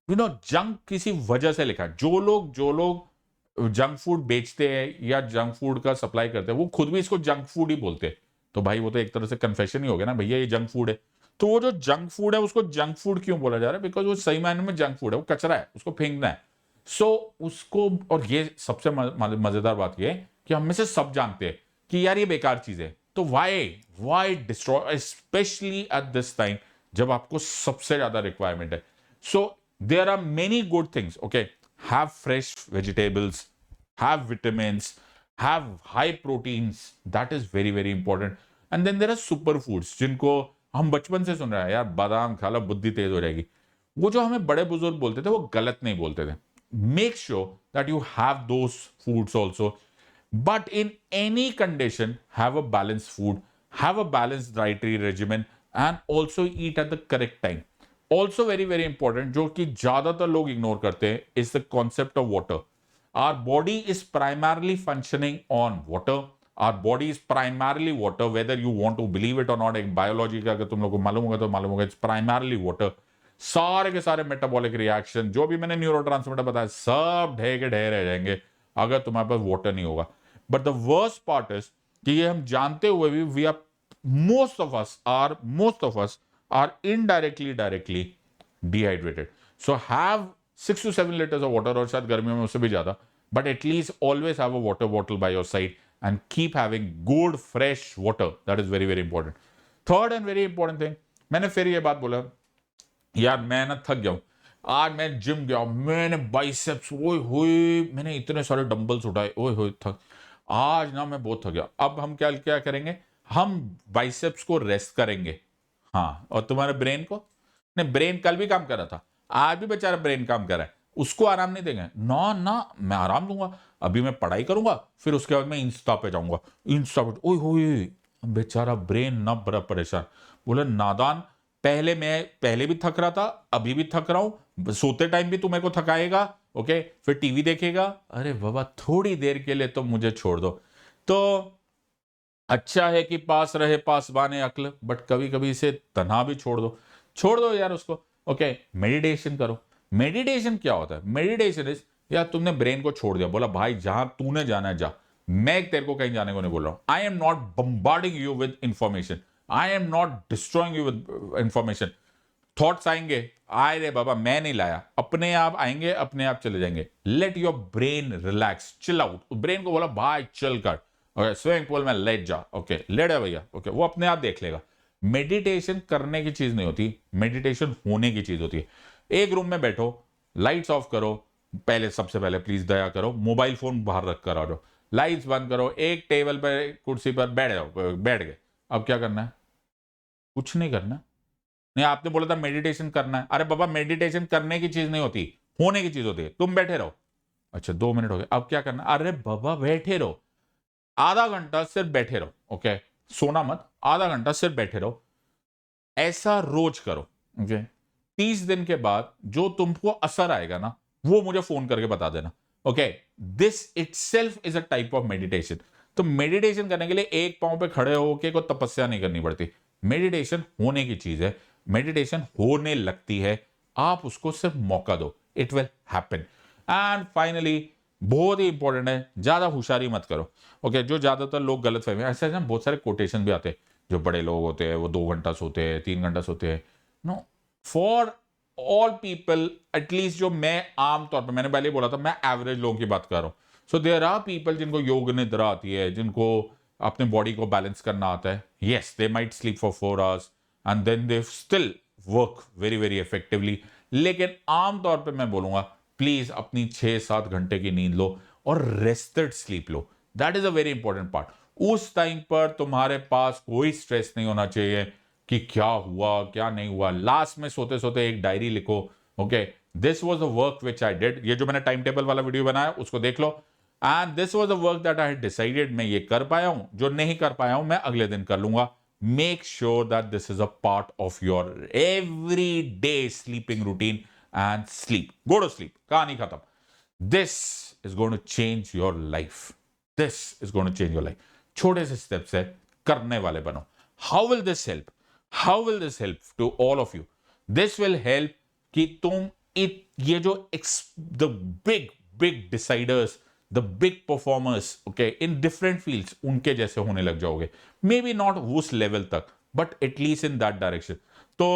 जंक किसी वजह से लिखा है। जो लोग जंक फूड बेचते हैं या जंक फूड का सप्लाई करते हैं, वो खुद भी इसको जंक फूड ही बोलते हैं। तो भाई वो तो एक तरह से कन्फेशन ही हो गया ना, भैया ये जंक फूड है। तो वो जो जंक फूड है उसको जंक फूड क्यों बोला जा रहा है? बिकॉज वो सही मायने में जंक फूड है, वो कचरा है, उसको फेंकना है। सो उसको, और ये सबसे मजेदार बात ये है कि हम में से सब जानते हैं कि यार ये बेकार चीज है, तो why why destroy, specially at this time जब आपको सबसे ज्यादा रिक्वायरमेंट है। सो there are many good things, okay, have fresh vegetables, have vitamins, have high proteins, that is very very important. And then there are superfoods जिनको हम बचपन से सुन रहे हैं, यार बादाम खा लो बुद्धि तेज हो जाएगी। वो जो हमें बड़े बुजुर्ग बोलते थे वो गलत नहीं बोलते थे। Make sure that you have those foods also, but in any condition have a balanced food, have a balanced dietary regimen, and also eat at the correct time. Also very very important, जो कि ज्यादातर लोग ignore करते हैं, is the concept of water. Our body is primarily functioning on water. Our body is primarily water, whether you want to believe it or not. एक biology का अगर तुम लोगों को मालूम होगा तो मालूम होगा, it's primarily water. सारे के सारे मेटाबॉलिक रिएक्शन जो भी मैंने न्यूरोट्रांसमीटर बताया सब ढह के ढह रह जाएंगे अगर तुम्हारे पास वाटर नहीं होगा। But the worst part is कि ये हम जानते हुए भी we are, most of us are indirectly directly dehydrated. So have 6 to 7 liters of water, और शायद गर्मियों में उससे भी ज्यादा, but at least always have a water bottle by your side and keep having good fresh water, that is very very important. Third and very important thing, मैंने फिर ये बात बोला यार मैं ना थक गया हूं। आज मैं जिम गया, मैंने बाइसेप्स, ओए होए, मैंने इतने सारे डंबल्स उठाए, ओए होए थक, आज ना मैं बहुत थक गया। अब हम क्या क्या करेंगे, हम बाइसेप्स को रेस्ट करेंगे। हाँ, और तुम्हारे ब्रेन को, नहीं ब्रेन कल भी काम कर रहा था, आज भी बेचारा ब्रेन काम कर रहा है, उसको आराम नहीं देंगे, ना ना मैं आराम दूंगा, अभी मैं पढ़ाई करूंगा, फिर उसके बाद मैं इंस्टा पे जाऊंगा, इंस्टा पे ओए होए, बेचारा ब्रेन ना बड़ा परेशान। बोले नादान, पहले भी थक रहा था, अभी भी थक रहा हूं, सोते टाइम भी तू मेरे को थकाएगा, ओके, फिर टीवी देखेगा, अरे बाबा थोड़ी देर के लिए तो मुझे छोड़ दो। तो अच्छा है कि पास रहे पासबान अक्ल, बट कभी कभी इसे तन्हा भी छोड़ दो यार उसको। ओके, मेडिटेशन करो। मेडिटेशन क्या होता है? मेडिटेशन इज, यार तुमने ब्रेन को छोड़ दिया, बोला भाई जहां तूने जाना है जा, मैं तेरे को कहीं जाने को नहीं बोल रहा हूं। I am not bombarding you with information, I am not destroying you with information. Thoughts आएंगे, आए रे बाबा, मैं नहीं लाया, अपने आप आएंगे, अपने आप चले जाएंगे। Let your brain relax, chill out. Brain को बोला भाई चल कर, ओके स्विमिंग पूल में लेट जा, ओके लेट जा भैया, ओके वो अपने आप देख लेगा। मेडिटेशन करने की चीज नहीं होती, मेडिटेशन होने की चीज होती है। एक रूम में बैठो, लाइट्स ऑफ करो, पहले सबसे पहले प्लीज दया करो, मोबाइल फोन बाहर रख कर आ जाओ, लाइट्स बंद करो, एक टेबल पर कुर्सी पर बैठ जाओ, बैठ गए। अब क्या करना है? कुछ नहीं करना। नहीं, आपने बोला था मेडिटेशन करना है, अरे बाबा मेडिटेशन करने की चीज नहीं होती, होने की चीज होती है। तुम बैठे रहो, अच्छा 2 मिनट हो गए, अब क्या करना? अरे बाबा बैठे रहो, आधा घंटा सिर्फ बैठे रहो, ओके, सोना मत, आधा घंटा सिर्फ बैठे रहो। ऐसा रोज करो, ओके। 30 दिन के बाद जो तुमको असर आएगा ना, वो मुझे फोन करके बता देना, okay. This it self is a type of meditation. तो मेडिटेशन करने के लिए एक पांव पे खड़े होकर कोई तपस्या नहीं करनी पड़ती। मेडिटेशन होने की चीज है, मेडिटेशन होने लगती है, आप उसको सिर्फ मौका दो, it will happen. And finally, बहुत ही इंपॉर्टेंट है, ज्यादा होशियारी मत करो, ओके। जो ज्यादातर लोग गलत फहमी, ऐसे ना बहुत सारे कोटेशन भी आते हैं, जो बड़े लोग होते हैं वो 2 घंटा सोते हैं, 3 घंटा सोते हैं। No, for all people, at least जो मैं आमतौर पर, मैंने पहले बोला था मैं एवरेज लोगों की बात कर रहा हूँ। सो देयर आर पीपल जिनको योग निद्रा आती है, जिनको अपने बॉडी को बैलेंस करना आता है, yes they might sleep for 4 hours and then they still work very very effectively. लेकिन आमतौर पे मैं बोलूंगा, प्लीज अपनी 6-7 घंटे की नींद लो और rested sleep low. That is a very important part. उस टाइम पर तुम्हारे पास कोई स्ट्रेस नहीं होना चाहिए कि क्या हुआ क्या नहीं हुआ। लास्ट में सोते सोते एक डायरी लिखो, okay, this was the work which I did. ये जो मैंने टाइम टेबल वाला वीडियो बनाया उसको देख लो। And this was the work that I had decided, मैं ये कर पाया हूं, जो नहीं कर पाया हूं मैं अगले दिन कर लूंगा। Make sure that this is a part of your everyday sleeping routine and sleep, go to sleep, कहानी खत्म। This is going to change your life, this is going to change your life. छोटे से steps है, करने वाले बनो। How will this help? How will this help to all of you? This will help कि तुम ये जो the big big deciders, the big performers, okay, in different fields, उनके जैसे होने लग जाओगे। मे बी नॉट उस लेवल तक, but at least in that direction. तो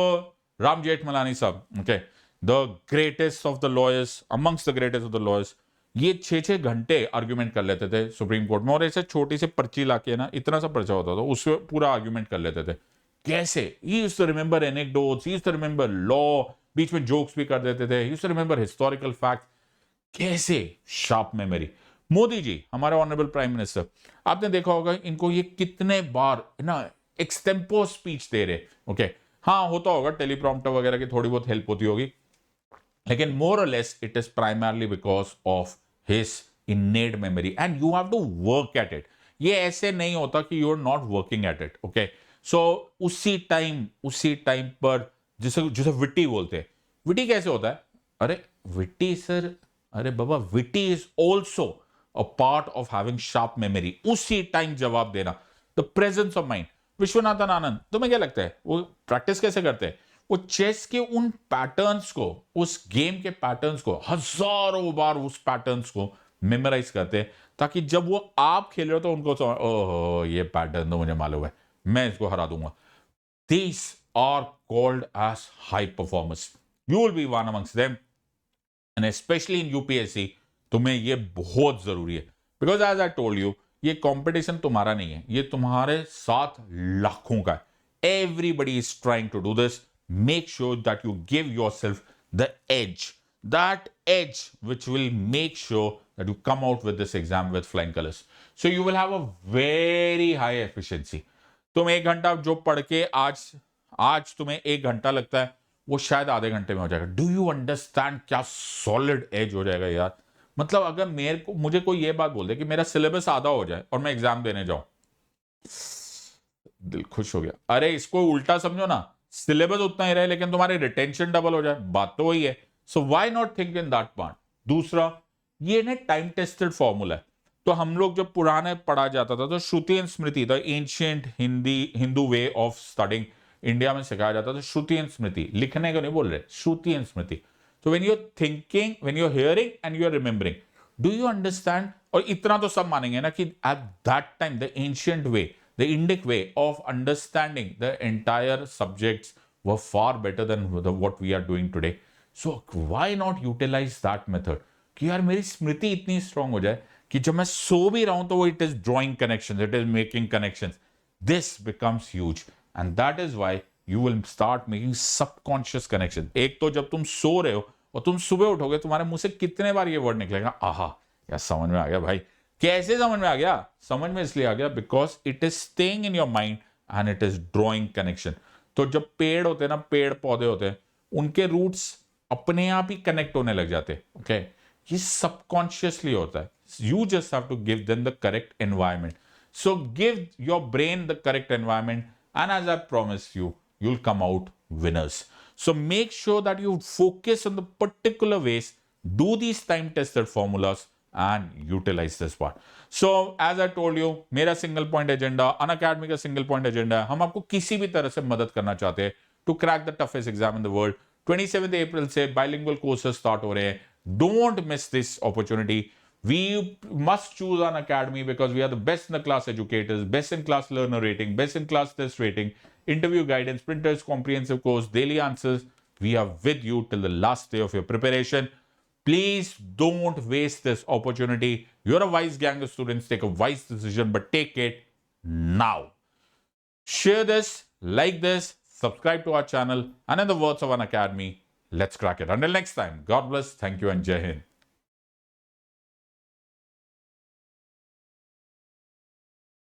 राम जेठमलानी साहब, okay, the greatest of the lawyers, amongst the greatest of the lawyers, ये 6-6 घंटे आर्ग्यूमेंट कर लेते थे सुप्रीम कोर्ट में। और ऐसे छोटी सी पर्ची लाके ना, इतना सा पर्चा होता था, उससे पूरा आर्ग्यूमेंट कर लेते थे। कैसे? He used to remember anecdotes, he used to remember law, बीच में जोक्स भी कर देते थे, he used to remember historical fact. कैसे शार्प मेमोरी। मोदी जी, हमारे ऑनरेबल प्राइम मिनिस्टर, आपने देखा होगा इनको ये कितने बार ना एक्सटेम्पो स्पीच दे रहे, ओके। हाँ, होता होगा टेलीप्रॉम्प्टर वगैरह की थोड़ी बहुत हेल्प होती होगी, लेकिन मोर और less it is primarily because of his innate memory and you have to work at it. ये ऐसे नहीं होता कि you are not working at it, okay. So उसी टाइम पर, जिसे जिसे विट्टी बोलते हैं। विट्टी कैसे होता है? अरे विट्टी सर, अरे बाबा witty is also a part of having sharp memory. उसी टाइम जवाब देना, the presence of mind. Vishwanathan Anand, तुम्हें क्या लगता है वो प्रैक्टिस कैसे करते हैं? वो चेस के उन पैटर्न्स को, उस गेम के पैटर्न्स को हजारों बार उस पैटर्न्स को मेमोराइज करते हैं, ताकि जब वो आप खेल रहे हो तो उनको ओहो ये पैटर्न तो मुझे मालूम है, मैं इसको हरा दूंगा। These are called as high performers. You will be one amongst them, and especially in UPSC, तुम्हें ये बहुत जरूरी है। Because as I told you, ये कंपटीशन तुम्हारा नहीं है, ये तुम्हारे साथ लाखों का है। Everybody is trying to do this. Make sure that you give yourself the edge, that edge which will make sure that you come out with this exam with flying colors. So you will have a very high efficiency. तुम 1 घंटा जो पढ़ के आज आज तुम्हें 1 घंटा लगता है, वो शायद आधे घंटे में हो जाएगा। डू यू अंडरस्टैंड क्या सॉलिड एज हो जाएगा यार। मतलब अगर मुझे कोई ये बात बोल दे कि मेरा सिलेबस आधा हो जाए और मैं एग्जाम देने जाऊं, दिल खुश हो गया। अरे इसको उल्टा समझो ना, सिलेबस उतना ही रहे लेकिन तुम्हारी रिटेंशन डबल हो जाए, बात तो वही है। So why not think in that part. दूसरा, ये ना टाइम टेस्टेड फॉर्मूला है। तो हम लोग जब पुराने पढ़ा जाता था तो Shruti and Smriti, the ancient Hindu way of studying, India में सिखाया जाता था श्रुति एंड स्मृति। लिखने को नहीं बोल रहे, श्रुति एंड स्मृति। तो when you are thinking, when you are hearing and you are remembering, do you understand. और इतना तो सब मानेंगे ना कि at that time the ancient way, the Indic way of understanding the entire subjects were far better than what we are doing today. So why not utilize that method? कि यार मेरी स्मृति इतनी स्ट्रांग हो जाए कि जब मैं सो भी रहा हूं तो वो it is drawing connections, it is making connections. This becomes huge and that is why you will start making subconscious connection. एक तो जब तुम सो रहे हो और तुम सुबह उठोगे, तुम्हारे मुंह से कितने बार ये वर्ड निकलेगा, आहा यार समझ में आ गया भाई। कैसे समझ में आ गया? समझ में इसलिए आ गया because it is staying in your mind and it is drawing connection. तो जब पेड़ होते हैं ना, पेड़ पौधे होते हैं, उनके रूट्स अपने आप ही कनेक्ट होने लग जाते हैं। ओके, ये सबकॉन्शियसली होता है। You just have to give them the correct environment. So give your brain the correct environment and as I promise you, you will come out winners. So make sure that you focus on the particular ways, do these time tested formulas and utilize this part. So as I told you, मेरा single point agenda, Unacademy का single point agenda है, हम आपको किसी भी तरह से मदद करना चाहते हैं to crack the toughest exam in the world. 27 अप्रैल से bilingual courses start हो रहे हैं. Don't miss this opportunity. We must choose Unacademy because we are the best in the class educators, best in class learner rating, best in class test rating, interview guidance, printers, comprehensive course, daily answers. We are with you till the last day of your preparation. Please don't waste this opportunity. You're a wise gang of students. Take a wise decision, but take it now. Share this, like this, subscribe to our channel, and in the words of Unacademy, let's crack it. Until next time, God bless, thank you, and Jai Hind.